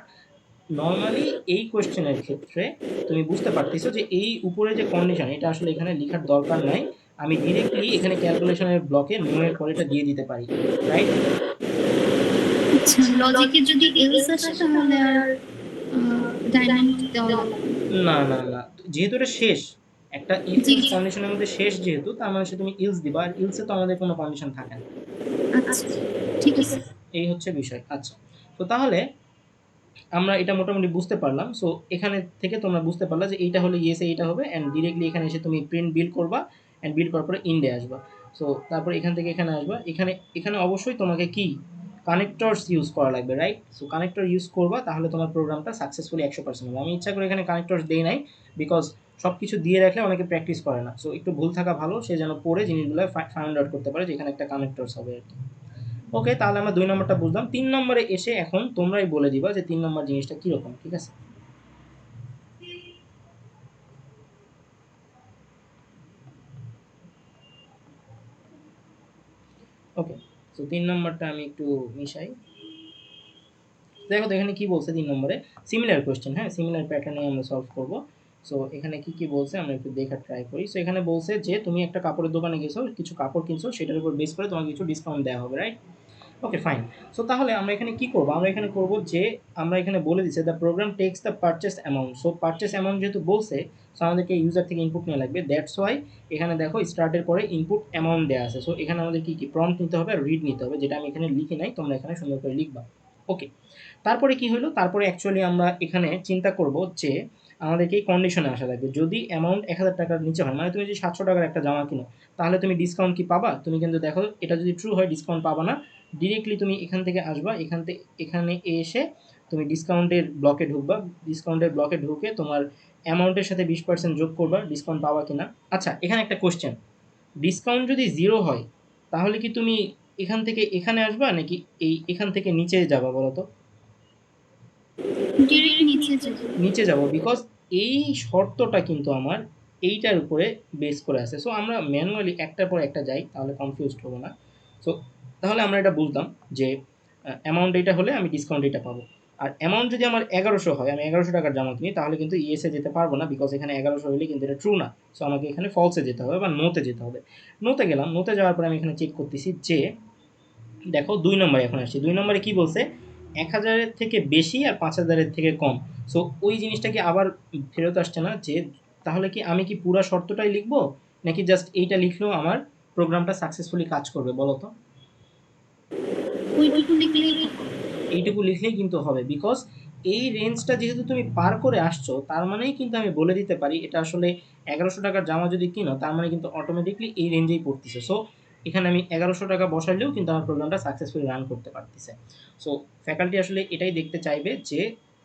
A: নর্মালি এই কোশ্চেনের ক্ষেত্রে তুমি বুঝতে পারতেছো যে এই উপরে যে কন্ডিশন এটা আসলে এখানে লেখার দরকার নাই। আমি ডিরেক্টলি এখানে ক্যালকুলেশনের ব্লকে নো এর পরে এটা দিয়ে দিতে পারি, রাইট?
C: আচ্ছা, লজিকে যদি এলস আসে তাহলে আর ডায়মন্ড দেওয়া লাগবে না।
A: না না না, যেহেতু এটা শেষ, একটা ইফ
C: জি
A: এলস
C: জি।
A: কন্ডিশনের মধ্যে শেষ যেহেতু, তার মানে তুমি ইলস দিবা, আর ইলসে তো আমাদের কোনো কন্ডিশন থাকে না।
C: আচ্ছা, ঠিক আছে।
A: এই হচ্ছে বিষয়। আচ্ছা, তো তাহলে আমরা এটা মোটামুটি বুঝতে পারলাম। সো এখানে থেকে তোমরা বুঝতে পারলা যে এইটা হলে ইয়েস, এইটা হবে, অ্যান্ড ডিরেক্টলি এখানে এসে তুমি প্রিন্ট বিল্ড করবা, অ্যান্ড বিল্ড করার পরে ইন্ডে আসবা। সো তারপর এখান থেকে এখানে আসবা, এখানে এখানে অবশ্যই তোমাকে কি কানেক্টরস ইউজ করা লাগবে, রাইট? সো কানেক্টর ইউজ করবা, তাহলে তোমার প্রোগ্রামটা সাকসেসফুলি 100% হবে। আমি ইচ্ছা করে এখানে কানেক্টরস দেই নাই, বিকজ সব কিছু দিয়ে রাখলে অনেকে প্র্যাকটিস করে না। সো একটু ভুল থাকা ভালো, সে যেন পড়ে জিনিসগুলো ফাইন্ড আউট করতে পারে যে এখানে একটা কানেক্টরস হবে আর কি। ওকে, তাহলে আমরা ২ নম্বরটা বুঝলাম। ৩ নম্বরে এসে এখন তোমরাই বলে দিবা যে ৩ নম্বর জিনিসটা কিরকম, ঠিক আছে? ওকে, সো ৩ নম্বরটা আমি একটু মিশাই। দেখো তো এখানে কি বলছে ৩ নম্বরে, সিমিলার কোয়েশ্চেন, হ্যাঁ, সিমিলার প্যাটার্নে আমরা সলভ করব। সো এখানে কি কি বলছে আমরা একটু দেখার ট্রাই করি। সো এখানে বলছে যে তুমি একটা কাপড়ের দোকানে গেছো, কিছু কাপড় কিনছো, সেটার উপর বেস করে তোমাকে কিছু ডিসকাউন্ট দেওয়া হবে, রাইট? ওকে, ফাইন। সো তাহলে আমরা এখানে কি করব, আমরা এখানে করব যে আমরা এখানে বলে দিচ্ছে the program takes the purchase amount. So purchase amount যেহেতু বলছে, সো আমাদেরকে ইউজার থেকে ইনপুট নেওয়া লাগবে, দ্যাটস ওয়াই এখানে দেখো স্টার্টের পরে ইনপুট অ্যামাউন্ট দেওয়া আছে। সো এখানে আমাদের কি কি প্রম্পট নিতে হবে আর রিড নিতে হবে, যেটা আমি এখানে লিখি নাই, তোমরা এখানে সুন্দর করে লিখবা। ওকে, তারপরে কি হলো, তারপরে অ্যাকচুয়ালি আমরা এখানে চিন্তা করব যে আমাদেরকে এই কন্ডিশনে আসা লাগবে, যদি অ্যামাউন্ট ১,০০০ টাকার নিচে হয়, মানে তুমি যদি ৭০০ টাকার একটা জামা কিনো, তাহলে তুমি ডিসকাউন্ট কি পাবা? তুমি কিন্তু দেখো এটা যদি ট্রু হয় ডিসকাউন্ট পাবা না। ডিরেক্টলি তুমি এখান থেকে আসবা, এখান থেকে এখানে এসে তুমি ডিসকাউন্টের ব্লকে ঢুকবা, ডিসকাউন্টের ব্লকে ঢুকে তোমার অ্যামাউন্টের সাথে 20% যোগ করবা, ডিসকাউন্ট পাবা কিনা। আচ্ছা, এখানে একটা কোশ্চেন, ডিসকাউন্ট যদি 0 হয়, তাহলে কি তুমি এখান থেকে এখানে আসবা নাকি এখান থেকে নিচে যাবা বলো তো?
C: ডিরেক্ট নিচে যাব।
A: নিচে যাব, বিকজ এই শর্তটা কিন্তু আমার এইটার উপরে বেস করে আছে। সো আমরা ম্যানুয়ালি একটার পর একটা যাই, তাহলে কনফিউজড হবো না। সো তাহলে আমরা এটা বুঝলাম যে অ্যামাউন্ট এটা হলে আমি ডিসকাউন্ট এটা পাবো। আর অ্যামাউন্ট যদি আমার ১১০০ হয়, আমি ১১০০ টাকার জামা কিনি, তাহলে কিন্তু ইএসএ যেতে পারবো না, বিকজ এখানে ১১০০ হলে কিন্তু এটা ট্রু না। সো আমাকে এখানে ফলসে যেতে হবে বা নোতে যেতে হবে। নোতে গেলাম, নোতে যাওয়ার পরে আমি এখানে চেক করতেছি যে দেখো ২ নম্বরে এখন আসছি। ২ নম্বরে কি বলছে? ১,০০০-এর থেকে বেশি আর ৫,০০০-এর থেকে কম। সো ওই জিনিসটা কি আবার ফেরত আসছে না যে তাহলে কি আমি কি পুরা শর্তটাই লিখবো? নাকি জাস্ট এইটা লিখলেও আমার প্রোগ্রামটা সাকসেসফুলি কাজ করবে বলো তো?
C: ওইটুকু লিখলেই হবে।
A: এইটুকু লিখলেই কিন্তু হবে, বিকজ এই রেঞ্জটা যেহেতু তুমি পার করে আসছো, তার মানেই কিন্তু আমি বলে দিতে পারি এটা আসলে ১১০০ টাকার জামা যদি কিনো, তার মানে কিন্তু অটোমেটিকলি এই রেঞ্জেই পড়তেছে। সো এখানে আমি ১১০০ টাকা বসাইলেও কিন্তু আমার প্রোগ্রামটা সাকসেসফুলি রান করতে পারতেছে। সো ফ্যাকাল্টি আসলে এটাই দেখতে চাইবে যে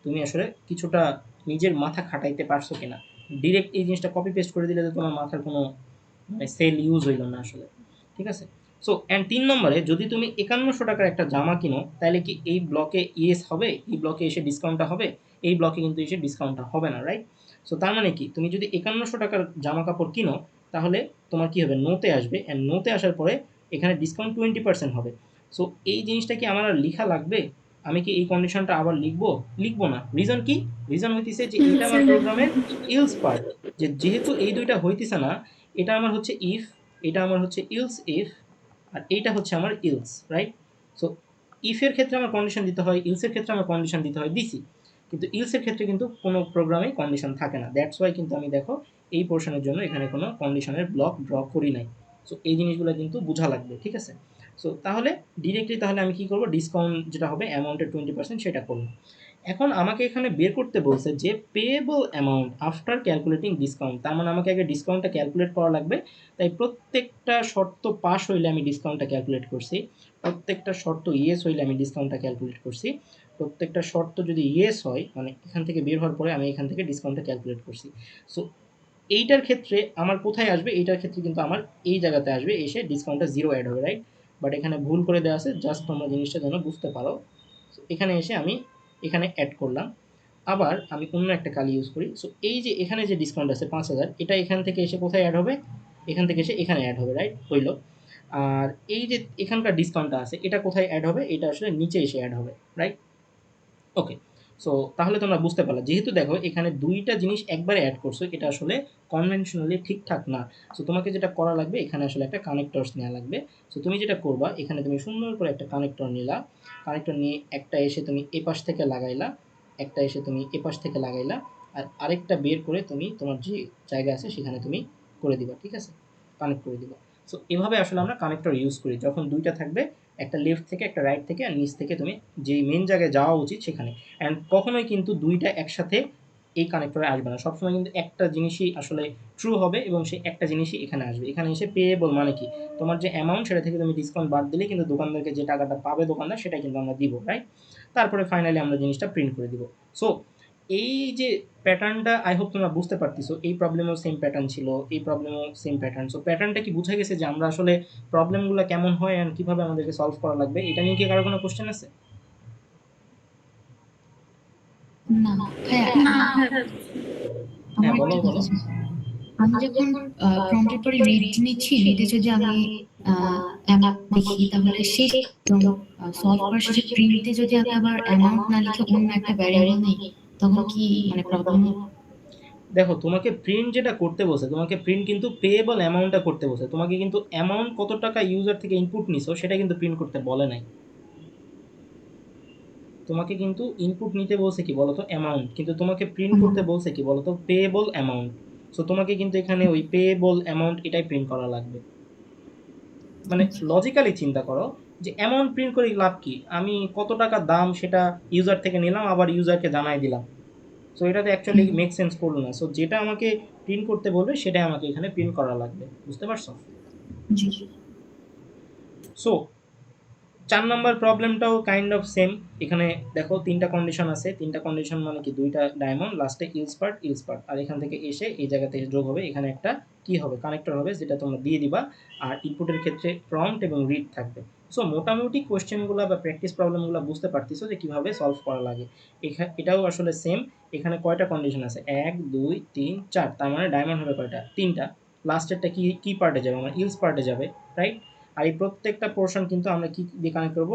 A: তুমি আসলে কিছুটা নিজের মাথা খাটাইতে পারছো কিনা। ডিরেক্ট এই জিনিসটা কপি পেস্ট করে দিলে তো তোমার মাথার কোনো মানে সেল ইউজ হইল না আসলে, ঠিক আছে? সো অ্যান্ড ৩ নম্বরে যদি তুমি ৫১০০ টাকার একটা জামা কিনো, তাহলে কি এই ব্লকে ইয়েস হবে? এই ব্লকে এসে ডিসকাউন্টটা হবে? এই ব্লকে কিন্তু এসে ডিসকাউন্টটা হবে না, রাইট? সো তার মানে কি, তুমি যদি ৫১০০ টাকার জামা কাপড় কিনো, তাহলে তোমার কি হবে? নোতে আসবে, অ্যান্ড নোতে আসার পরে এখানে ডিসকাউন্ট 20% হবে। সো এই জিনিসটা কি আমার আর লিখা লাগবে? আমি কি এই কন্ডিশনটা আবার লিখবো? লিখবো না। রিজন কি? রিজন হইতেছে যে এটা আমার প্রোগ্রামের ইলস পার্ট। যে যেহেতু এই ২ টা হইতেছে না, এটা আমার হচ্ছে ইফ, এটা আমার হচ্ছে ইলস ইফ, আর এইটা হচ্ছে আমার ইলস, রাইট? সো ইফের ক্ষেত্রে আমার কন্ডিশন দিতে হয়, ইলসের ক্ষেত্রে আমার কন্ডিশন দিতে হয়, দিছি। কিন্তু ইলসের ক্ষেত্রে কিন্তু কোনো প্রোগ্রামেই কন্ডিশন থাকে না, দ্যাটস ওয়াই কিন্তু আমি দেখো এই পোর্শনের জন্য এখানে কোনো কন্ডিশনের ব্লক ড্র করি নাই। সো এই জিনিসগুলো কিন্তু বোঝা লাগবে, ঠিক আছে? সো তাহলে ডিরেক্টলি তাহলে আমি কি করব, ডিসকাউন্ট যেটা হবে অ্যামাউন্টের 20% সেটা করবো। এখন আমাকে এখানে বের করতে বলছে যে payable amount after calculating discount, তার মানে আমাকে আগে ডিসকাউন্টটা ক্যালকুলেট করা লাগবে। তাই প্রত্যেকটা শর্ত পাস হইলে আমি ডিসকাউন্টটা ক্যালকুলেট করছি, প্রত্যেকটা শর্ত ইয়েস হইলে আমি ডিসকাউন্টটা ক্যালকুলেট করছি, প্রত্যেকটা শর্ত যদি ইয়েস হয় মানে এখান থেকে বের হওয়ার পরে আমি এখান থেকে ডিসকাউন্টটা ক্যালকুলেট করছি। সো এইটার ক্ষেত্রে আমার কোথায় আসবে, এইটার ক্ষেত্রে কিন্তু আমার এই জায়গাতে আসবে, এসে ডিসকাউন্টটা 0 অ্যাড হবে, রাইট? বাট এখানে ভুল করে দেওয়া আছে, জাস্ট তোমরা জিনিসটা যেন বুঝতে পারো। So, এখানে এসে আমি এখানে অ্যাড করলাম। আবার আমি অন্য একটা কালি ইউজ করি। সো এই যে এখানে যে ডিসকাউন্ট আছে 5,000, এটা এখান থেকে এসে কোথায় অ্যাড হবে? এখান থেকে এসে এখানে অ্যাড হবে, রাইট? হইল। আর এই যে এখানকার ডিসকাউন্টটা আছে এটা কোথায় অ্যাড হবে? এটা আসলে নিচে এসে অ্যাড হবে, রাইট? ওকে। সো তাহলে তোমরা বুঝতে পারলা, যেহেতু দেখো এখানে ২ টা জিনিস একবারে এড করছো, এটা আসলে কনভেনশনালি ঠিকঠাক না। সো তোমাকে যেটা করা লাগবে, এখানে আসলে একটা কানেক্টরস নেওয়া লাগবে। সো তুমি যেটা করবা, এখানে তুমি সুন্দর করে একটা কানেক্টর নিলা। কানেক্টর নিয়ে একটা এসে তুমি এপাশ থেকে লাগাইলা, একটা এসে তুমি এপাশ থেকে লাগাইলা, আর আরেকটা বের করে তুমি তোমার যে জায়গা আছে সেখানে তুমি করে দিবা, ঠিক আছে? কানেক্ট করে দিবা। সো এভাবে আসলে আমরা কানেক্টর ইউজ করি যখন ২ টা থাকবে, একটা লেফট থেকে একটা রাইট থেকে আর নিচ থেকে তুমি যেই মেন জায়গায় যাওয়া উচিত সেখানে। অ্যান্ড কখনোই কিন্তু ২ টা একসাথে এই কানেক্টরে আসবে না। সবসময় কিন্তু একটা জিনিসই আসলে ট্রু হবে এবং সেই একটা জিনিসই এখানে আসবে। এখানে এসে পেয়েবল মানে কি? তোমার যে অ্যামাউন্ট সেটা থেকে তুমি ডিসকাউন্ট বাদ দিলে কিন্তু দোকানদারকে যে টাকাটা পাবে দোকানদার সেটা কিন্তু আমরা দিব, রাইট? তারপরে ফাইনালি আমরা জিনিসটা প্রিন্ট করে দিব। সো এই যে প্যাটার্নটা আই হোপ তোমরা বুঝতে পারতেছো। এই প্রবলেমেও সেম প্যাটার্ন ছিল, এই প্রবলেমেও সেম প্যাটার্ন। সো প্যাটার্নটা কি বুঝা গেছে যে আমরা আসলে প্রবলেমগুলো কেমন হয় অ্যান্ড কিভাবে আমাদেরকে সলভ করা লাগবে? এটা নিয়ে কি কারো কোনো কোশ্চেন আছে?
C: না ভাইয়া,
B: না ভাইয়া।
A: হ্যাঁ,
C: আমার
A: বলো,
C: একটা
A: বলো।
C: কথা ছিল। আমি যখন প্রম্পটের পরে রিড নিচ্ছি, রিডে যদি আমি অ্যামাউন্ট দেখি, তাহলে সেই সলভ করার শেষে প্রিন্টে যদি আমি আবার অ্যামাউন্ট না লিখে অন্য একটা ভ্যারিয়েবল নেই, তখন কি মানে প্রবলেম?
A: দেখো, তোমাকে প্রিন্ট যেটা করতে বলছে, তোমাকে প্রিন্ট কিন্তু পেয়েবল অ্যামাউন্টটা করতে বলছে। তোমাকে কিন্তু অ্যামাউন্ট কত টাকা ইউজার থেকে ইনপুট নিছো সেটা কিন্তু প্রিন্ট করতে বলে নাই। তোমাকে কিন্তু ইনপুট নিতে বলছে কি বলতো? অ্যামাউন্ট। কিন্তু তোমাকে প্রিন্ট করতে বলছে কি বলতো? Payable amount. সো তোমাকে কিন্তু এখানে ওই পেয়েবল অ্যামাউন্ট এটাই প্রিন্ট করা লাগবে। মানে লজিক্যালি চিন্তা করো যে অ্যামাউন্ট প্রিন্ট করে লাভ কি? আমি কত টাকা দাম সেটা ইউজার থেকে নিলাম, আবার ইউজারকে জানাই দিলাম। সো এটাতে অ্যাকচুয়ালি মেক সেন্স করলো না। সো যেটা আমাকে প্রিন্ট করতে বলবে সেটাই আমাকে এখানে প্রিন্ট করা লাগবে। বুঝতে পারছো?
C: জি।
A: সো ৪ নাম্বার প্রবলেমটাও কাইন্ড অফ সেম। এখানে দেখো ৩ টা কন্ডিশন আছে। ৩ টা কন্ডিশন মানে কি? ২ টা ডায়মন্ড, লাস্টে ইলস পার্ট। আর এখান থেকে এসে এই জায়গাতে এসে যোগ হবে। এখানে একটা কি হবে? কানেক্টর হবে, যেটা তোমরা দিয়ে দিবা। আর ইনপুটের ক্ষেত্রে প্রম্পট এবং রিড থাকবে। সো মোটামুটি কোয়েশ্চেনগুলা বা প্র্যাকটিস প্রবলেমগুলা বুঝতে পারতেছো যে কিভাবে সলভ করা লাগে। এটাও আসলে সেম। এখানে কয়টা কন্ডিশন আছে? ১, ২, ৩, ৪। তার মানে ডায়মন্ড হবে কয়টা? ৩ টা। লাস্টেরটা কি পার্টে যাবে? আমার ইলস পার্টে যাবে, রাইট? আর এই প্রত্যেকটা পোর্শন কিন্তু আমরা কি দিয়ে কানেক্ট করব?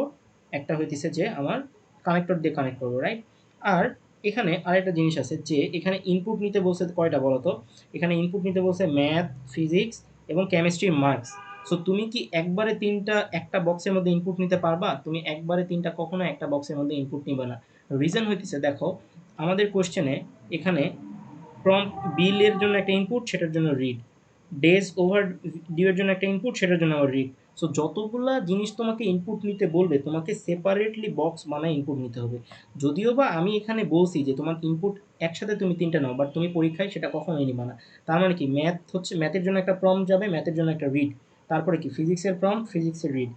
A: একটা হইতেছে যে আমার কানেক্টর দিয়ে কানেক্ট করব, রাইট? আর এখানে আরেকটা জিনিস আছে যে এখানে ইনপুট নিতে বলছে কয়টা বলো তো? এখানে ইনপুট নিতে বলছে ম্যাথ, ফিজিক্স এবং কেমিস্ট্রি মার্কস। সো তুমি কি একবারে ৩ টা একটা বক্সের মধ্যে ইনপুট নিতে পারবা? তুমি একবারে ৩ টা কখনো একটা বক্সের মধ্যে ইনপুট নিবে না। রিজন হইতেছে দেখো, আমাদের কোয়েশ্চেনে এখানে প্রম্পট বিল এর জন্য একটা ইনপুট, সেটার জন্য রিড। ডেজ ওভার ডিউ এর জন্য একটা ইনপুট, সেটার জন্য আবার রিড। সো যতগুলা জিনিস তোমাকে ইনপুট নিতে বলবে, তোমাকে সেপারেটলি বক্স বানায় ইনপুট নিতে হবে। যদিও বা আমি এখানে বলছি যে তোমার ইনপুট একসাথে তুমি ৩ টা নাও, বাট তুমি পরীক্ষায় সেটা কখনোই নিবা না। তার মানে কি? ম্যাথ হচ্ছে ম্যাথের জন্য একটা প্রম্পট যাবে, ম্যাথের জন্য একটা রিড। তারপরে কি? ফিজিক্সের প্রম্পট, ফিজিক্সের read.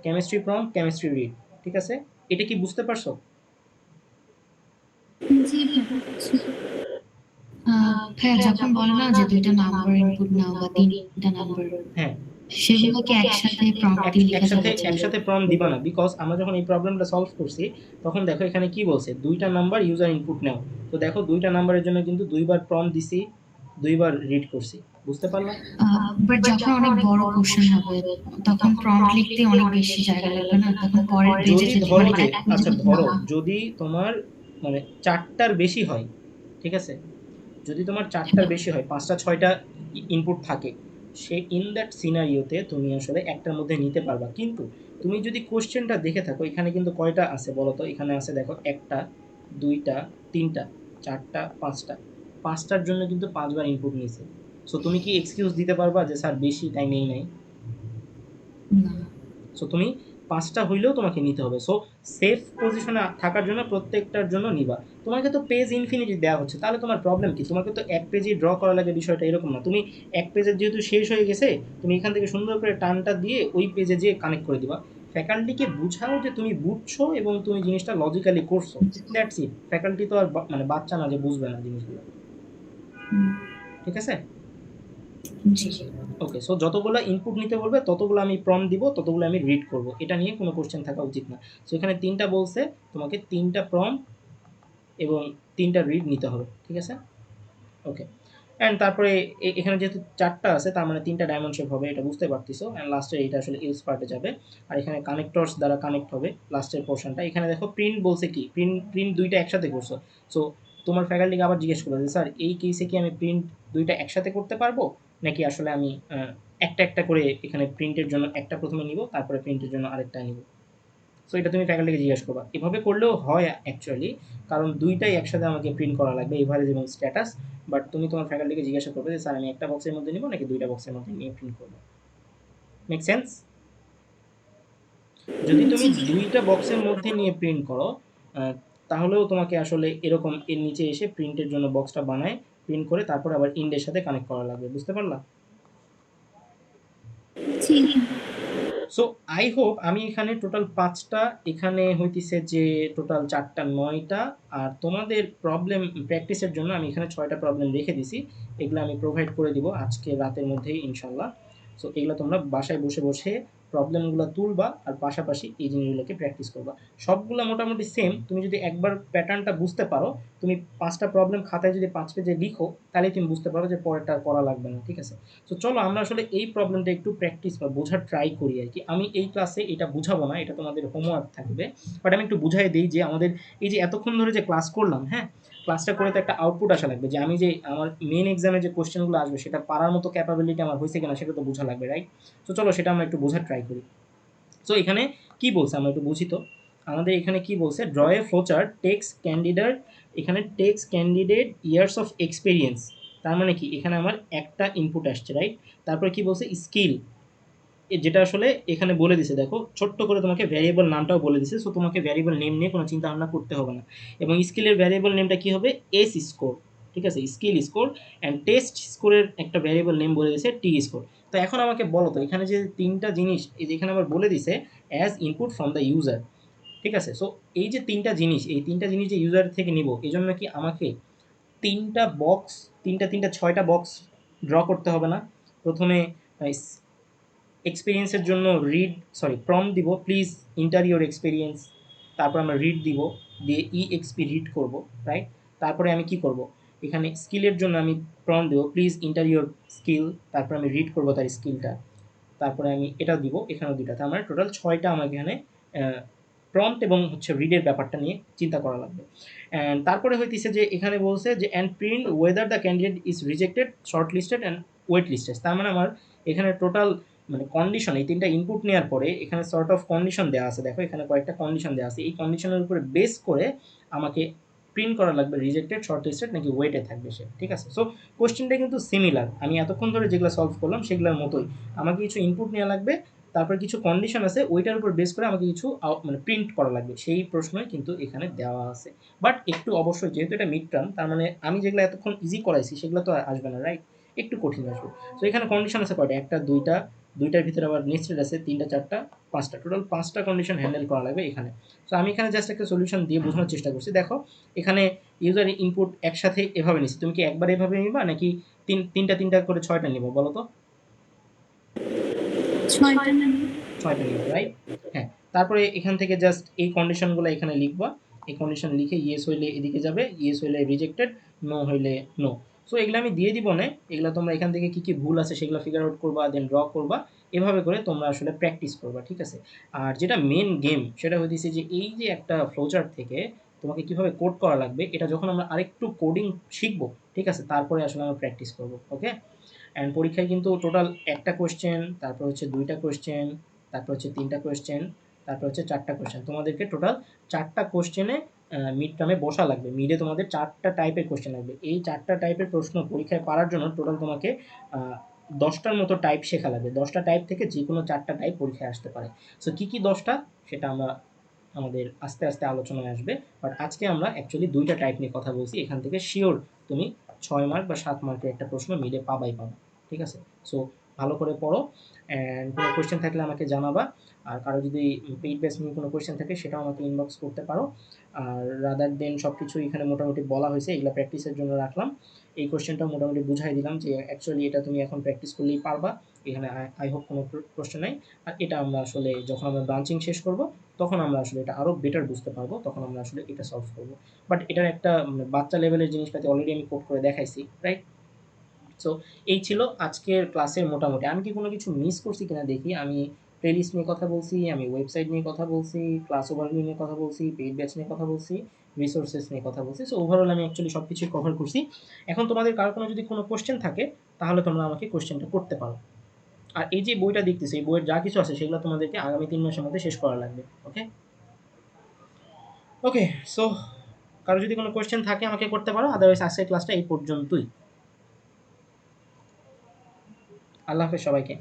A: Chemistry prompt, chemistry read. ঠিক আছে? এটা কি বুঝতে পারছো?
B: জি ভাইয়া।
C: ভাইয়া, যখন বলে না যে ২টা নাম্বার ইনপুট নাও বা ৩টা নাম্বার,
A: হ্যাঁ,
C: সেগুলোকে একসাথে প্রম্পটে লেখা যাবে যে?
A: একসাথে প্রম্পট দিবা না। বিকজ আমরা যখন এই প্রবলেমটা সলভ করছি, তখন দেখো এখানে কি বলছে? ২ টা নাম্বার ইউজার ইনপুট নাও। তো দেখো ২ টা নাম্বারের জন্য কিন্তু ২ বার প্রম্পট দিছি, ২ বার রিড করছি। বুঝতে পারলা?
C: বাট যখন অনেক বড় কোশ্চেন হবে, তখন প্রম্পট লিখতে অনেক বেশি জায়গা লাগবে না? তখন পরের পেজে
A: যদি
C: যদি
A: ধরো
C: মানে
A: যে,
C: এক পেজে
A: আচ্ছা
C: যদি
A: ধরো
C: না।
A: যদি তোমার মানে ৪ টার বেশি হয়, ঠিক আছে? যদি তোমার ৪ টার বেশি হয়, ৫ টা ৬ টা ইনপুট থাকে, সে ইন দ্যাট সিনারিওতে তুমি আসলে একটার মধ্যে নিতে পারবা। কিন্তু তুমি যদি কোশ্চেনটা দেখে থাকো, এখানে কিন্তু কয়টা আছে বলো তো? এখানে আছে দেখো ১ টা, ২ টা, ৩ টা, ৪ টা, ৫ টা। ৫ টার জন্য কিন্তু ৫ বার ইনপুট নিছে। সো তুমি কি এক্সকিউজ দিতে পারবা যে স্যার বেশি তাই নেই নাই?
C: না।
A: সো তুমি ৫ টা হইলেও তোমাকে নিতে হবে। সো সেফ পজিশনে থাকার জন্য প্রত্যেকটার জন্য নিবা। তোমাকে তো পেজ ইনফিনিটি দেওয়া হচ্ছে, তাহলে তোমার প্রবলেম কি? তোমাকে তো এক পেজেই ড্র করা লাগে, বিষয়টা এরকম না। তুমি এক পেজের যেহেতু শেষ হয়ে গেছে, তুমি এখান থেকে সুন্দর করে টানটা দিয়ে ওই পেজে যেয়ে কানেক্ট করে দিবা। ফ্যাকাল্টিকে বুঝাও যে তুমি বুঝছো এবং তুমি জিনিসটা লজিক্যালি করছো। That's it. ফ্যাকাল্টি তো আর মানে বাচ্চা না যে বুঝবে না জিনিসগুলো। ঠিক আছে?
C: জি।
A: ওকে। সো যতগুলো ইনপুট নিতে বলবে ততগুলো আমি প্রম্পট দিব, ততগুলো আমি রিড করব। এটা নিয়ে কোনো কোশ্চেন থাকা উচিত না। সো এখানে ৩ টা বলছে, তোমাকে ৩ টা প্রম্পট এবং 3টা রিড নিতে হবে, ঠিক আছে? ওকে। অ্যান্ড তারপরে এখানে যেহেতু 4টা আছে তার মানে 3টা ডায়মন্ড শেপ হবে, এটা বুঝতে পারতেছো। অ্যান্ড লাস্টে এটা আসলে ইউজ পার্টে যাবে। আর এখানে কানেক্টরস দ্বারা কানেক্ট হবে লাস্টের পোর্শনটা। এখানে দেখো প্রিন্ট বলছে কি, প্রিন্ট দুইটা একসাথে করছো। সো তোমার ফ্যাকাল্টিকে আবার জিজ্ঞেস করবে যে স্যার এই কেসে কি আমি প্রিন্ট দুইটা একসাথে করতে পারবো, নাকি আসলে আমি একটা একটা করে এখানে প্রিন্টের জন্য একটা প্রথমে নিব, তারপরে প্রিন্টের জন্য আরেকটা নিব। সো এটা তুমি ফ্যাকাল্টিকে জিজ্ঞেস করবা। এভাবে করলেও হয় অ্যাকচুয়ালি, কারণ দুইটাই একসাথে আমাকে প্রিন্ট করা লাগবে, এভারেজ এবং স্ট্যাটাস। বাট তুমি তোমার ফ্যাকাল্টিকে জিজ্ঞাসা করবে যে স্যার আমি একটা বক্সের মধ্যে নিব নাকি দুইটা বক্সের মধ্যে নিয়ে প্রিন্ট করবো। Make sense? যদি তুমি
C: জি।
A: দুইটা বক্সের মধ্যে নিয়ে প্রিন্ট করো, তাহলেও তোমাকে আসলে এরকম এর নিচে এসে প্রিন্টের জন্য বক্সটা বানায় প্রিন্ট করে তারপর আবার ইন্ডের সাথে কানেক্ট করা লাগবে। বুঝতে পারলা?
C: জি।
A: সো আই হোপ আমি এখানে টোটাল 5টা, এখানে হইতেছে যে টোটাল 4টা 9টা, আর তোমাদের প্রবলেম প্র্যাকটিসের জন্য আমি এখানে 6টা প্রবলেম রেখে দিছি। এগুলো আমি প্রোভাইড করে দিব আজকে রাতের মধ্যেই ইনশাল্লাহ। সো এগুলো তোমরা বাসায় বসে বসে প্রবলেমগুলো তুলবা আর পাশাপাশি এই জিনিসগুলোকে প্র্যাকটিস করবা। সবগুলো মোটামুটি সেম, তুমি যদি একবার প্যাটার্নটা বুঝতে পারো, তুমি 5টা প্রবলেম খাতায় যদি 5 পেজে লিখো, তাহলে তুমি বুঝতে পারো যে পরেরটা আর করা লাগবে না, ঠিক আছে? তো চলো আমরা আসলে এই প্রবলেমটা একটু প্র্যাকটিস বা বোঝার ট্রাই করি আর কি। আমি এই ক্লাসে এটা বুঝাবো না, এটা তোমাদের হোমওয়ার্ক থাকবে। বাট আমি একটু বুঝাই দিই যে আমাদের এই যে এতক্ষণ ধরে যে ক্লাস করলাম, হ্যাঁ, ক্লাসটা করে তো একটা আউটপুট আসা লাগবে, যে আমি যে আমার মেন এক্সামে যে কোশ্চেনগুলো আসবে সেটা পারার মতো ক্যাপাবিলিটি আমার হয়েছে কিনা সেটা তো বোঝা লাগবে, রাইট? তো চলো সেটা আমরা একটু বোঝার ট্রাই করি। সো এখানে কি বলছে আমরা একটু বুঝি তো। আমাদের এখানে কি বলছে, draw a flowchart takes candidate, এখানে takes candidate years of experience. তার মানে কি, এখানে আমার একটা ইনপুট আসছে, রাইট? তারপরে কি বলছে, স্কিল, যেটা আসলে এখানে বলে দিছে, দেখো ছোট্ট করে তোমাকে ভ্যারিয়েবল নামটাও বলে দিছে। সো তোমাকে ভ্যারিয়েবল নেম নিয়ে কোনো চিন্তা ভাবনা করতে হবে না। এবং স্কিলের ভ্যারিয়েবল নেমটা কি হবে, এস স্কোর, ঠিক আছে? Skill score. অ্যান্ড টেস্ট স্কোরের একটা ভ্যারিয়েবল নেম বলে দিছে টি স্কোর। তো এখন আমাকে বলো তো, এখানে যে 3টা জিনিস এই যে এখানে আবার বলে দিছে as input from the user, ঠিক আছে? সো এই যে 3টা জিনিস, এই 3টা জিনিস যে ইউজার থেকে নিব, এই জন্য কি আমাকে 3টা বক্স, 6টা বক্স ড্র করতে হবে না? প্রথমে এক্সপিরিয়েন্সের জন্য প্রম্পট দিব, প্লিজ ইন্টার ইওর এক্সপিরিয়েন্স। তারপর আমরা রিড দিব, দিয়ে ইএক্সপি রিড করব, রাইট? তারপরে আমি কি করব, এখানে স্কিলের জন্য আমি প্রম্পট দেবো, প্লিজ ইন্টার ইওর স্কিল। তারপর আমি রিড করব তার স্কিলটা। তারপরে আমি এটা দিব, এখানেও দুইটা। তার মানে টোটাল 6টা আমাকে এখানে প্রম্পট এবং হচ্ছে রিডের ব্যাপারটা নিয়ে চিন্তা করা লাগবে। অ্যান্ড তারপরে হইতেছে যে এখানে বলছে যে and print whether the candidate is rejected, shortlisted and waitlisted. তার মানে আমার এখানে টোটাল মানে কন্ডিশন, এই 3টা ইনপুট নেওয়ার পরে এখানে সর্ট অফ কন্ডিশন দেওয়া আছে। দেখো এখানে কয়েকটা কন্ডিশন দেওয়া আছে, এই কন্ডিশনের উপরে বেস করে আমাকে প্রিন্ট করা লাগবে রিজেক্টেড, শর্ট লিস্টেড নাকি ওয়েটে থাকবে সে, ঠিক আছে? সো কোশ্চেনটা কিন্তু সিমিলার, আমি এতক্ষণ ধরে যেগুলো সলভ করলাম সেগুলোর মতোই। আমাকে কিছু ইনপুট নেওয়া লাগবে, তারপর কিছু কন্ডিশন আছে, ওইটার উপর বেস করে আমাকে কিছু মানে প্রিন্ট করা লাগবে, সেই প্রশ্নই কিন্তু এখানে দেওয়া আছে। বাট একটু অবশ্যই, যেহেতু এটা মিড টার্ম, তার মানে আমি যেগুলো এতক্ষণ ইজি করাইছি সেগুলো তো আর আসবে না, রাইট? একটু কঠিন আসবে। তো এখানে কন্ডিশন আছে কয়টা, একটা দুইটা, দুইটার ভিতরে আবার নেক্সটেড আছে 3টা 4টা 5টা, টোটাল 5টা কন্ডিশন হ্যান্ডেল করা লাগবে এখানে। তো আমি এখানে জাস্ট একটা সলিউশন দিয়ে বোঝানোর চেষ্টা করছি। দেখো এখানে ইউজার ইনপুট একসাথে এভাবে নিচ্ছি, তুমি কি একবার এভাবে নিবা নাকি তিনটা করে 6টা নিবো বলো তো?
C: 6টা নেব।
A: 6টা নিবা, রাইট? হ্যাঁ। তারপরে এখান থেকে জাস্ট এই কন্ডিশনগুলো এখানে লিখবা। এই কন্ডিশন লিখে ইয়েস হইলে এদিকে যাবে, ইয়েস হইলে রিজেক্টেড, নো হইলে নো। সো এগুলো আমি দিয়ে দিব না, এগুলো তোমরা এখান থেকে কী কী ভুল আছে সেগুলো ফিগার আউট করবা, দেন ড্র করবা। এভাবে করে তোমরা আসলে প্র্যাকটিস করবা, ঠিক আছে? আর যেটা মেন গেম সেটা হইতেছে যে এই যে একটা ফ্লোচার্ট থেকে তোমাকে কিভাবে কোড করা লাগবে, এটা যখন আমরা আরেকটু কোডিং শিখবো, ঠিক আছে, তারপরে আসলে আমরা প্র্যাকটিস করবো, ওকে? অ্যান্ড পরীক্ষায় কিন্তু টোটাল একটা কোয়েশ্চেন, তারপর হচ্ছে 2টা কোয়েশ্চেন, তারপর হচ্ছে 3টা কোয়েশ্চেন, তারপর হচ্ছে 4টা কোয়েশ্চেন। তোমাদেরকে টোটাল 4টা কোয়েশ্চেনে মিড টার্মে বসা লাগবে। মিডে তোমাদের 4টা টাইপের কোয়েশ্চেন লাগবে। এই 4টা টাইপের প্রশ্ন পরীক্ষায় পারার জন্য টোটাল তোমাকে 10টার মতো টাইপ শেখা লাগবে। 10টা টাইপ থেকে যে কোনো 4টা টাইপ পরীক্ষায় আসতে পারে। সো কী কী 10টা, সেটা আমরা আমাদের আস্তে আস্তে আলোচনায় আসবে। বাট আজকে আমরা অ্যাকচুয়ালি 2টা টাইপ নিয়ে কথা বলছি। এখান থেকে শিওর তুমি 6 মার্ক বা 7 মার্কের একটা প্রশ্ন মিডে পাবাই পাবা, ঠিক আছে? সো ভালো করে পড়ো। অ্যান্ড কোনো কোয়েশ্চেন থাকলে আমাকে জানাবা। আর কারো যদি পেইড ব্যাচ নিয়ে কোনো কোয়েশ্চেন থাকে সেটাও আমাকে ইনবক্স করতে পারো। আর রাদার দেন সব কিছু এখানে মোটামুটি বলা হয়েছে, এগুলো প্র্যাকটিসের জন্য রাখলাম। এই কোয়েশ্চেনটাও মোটামুটি বুঝাই দিলাম যে অ্যাকচুয়ালি এটা তুমি এখন প্র্যাকটিস করলেই পারবা। এখানে আই হোপ কোনো প্রশ্ন নাই। আর এটা আমরা আসলে যখন আমরা ব্রাঞ্চিং শেষ করব, তখন আমরা আসলে এটা আরো বেটার বুঝতে পারবো। তখন আমরা আসলে এটা সলভ করব। বাট এটার একটা বাচ্চা লেভেলের জিনিসপাতি অলরেডি আমি কোড করে দেখাইছি, রাইট? সো এই ছিল আজকের ক্লাসের মোটামুটি। আমি কি কোনো কিছু মিস করছি কিনা দেখি। আমি প্লেলিস্ট নিয়ে কথা বলছি, আমি ওয়েবসাইট নিয়ে কথা বলছি, ক্লাস ওভারভিউ নিয়ে কথা বলছি, পেইড ব্যাচ নিয়ে কথা বলছি, রিসোর্সেস নিয়ে কথা বলছি। সো ওভারঅল আমি অ্যাকচুয়ালি সব কিছুই কভার করছি। এখন তোমাদের কারো কোনো যদি কোনো কোয়েশ্চেন থাকে, তাহলে তোমরা আমাকে কোয়েশ্চেনটা করতে পারো। আর এই যে বইটা দেখতেছি, এই বইয়ের যা কিছু আছে সেগুলো তোমাদেরকে আগামী 3 মাসের মধ্যে শেষ করা লাগবে। ওকে? ওকে, সো কারো যদি কোনো কোয়েশ্চেন থাকে আমাকে করতে পারো। আদারওয়াইজ আজকের ক্লাসটা এই পর্যন্তই। আল্লাহ হাফেজ সবাইকে।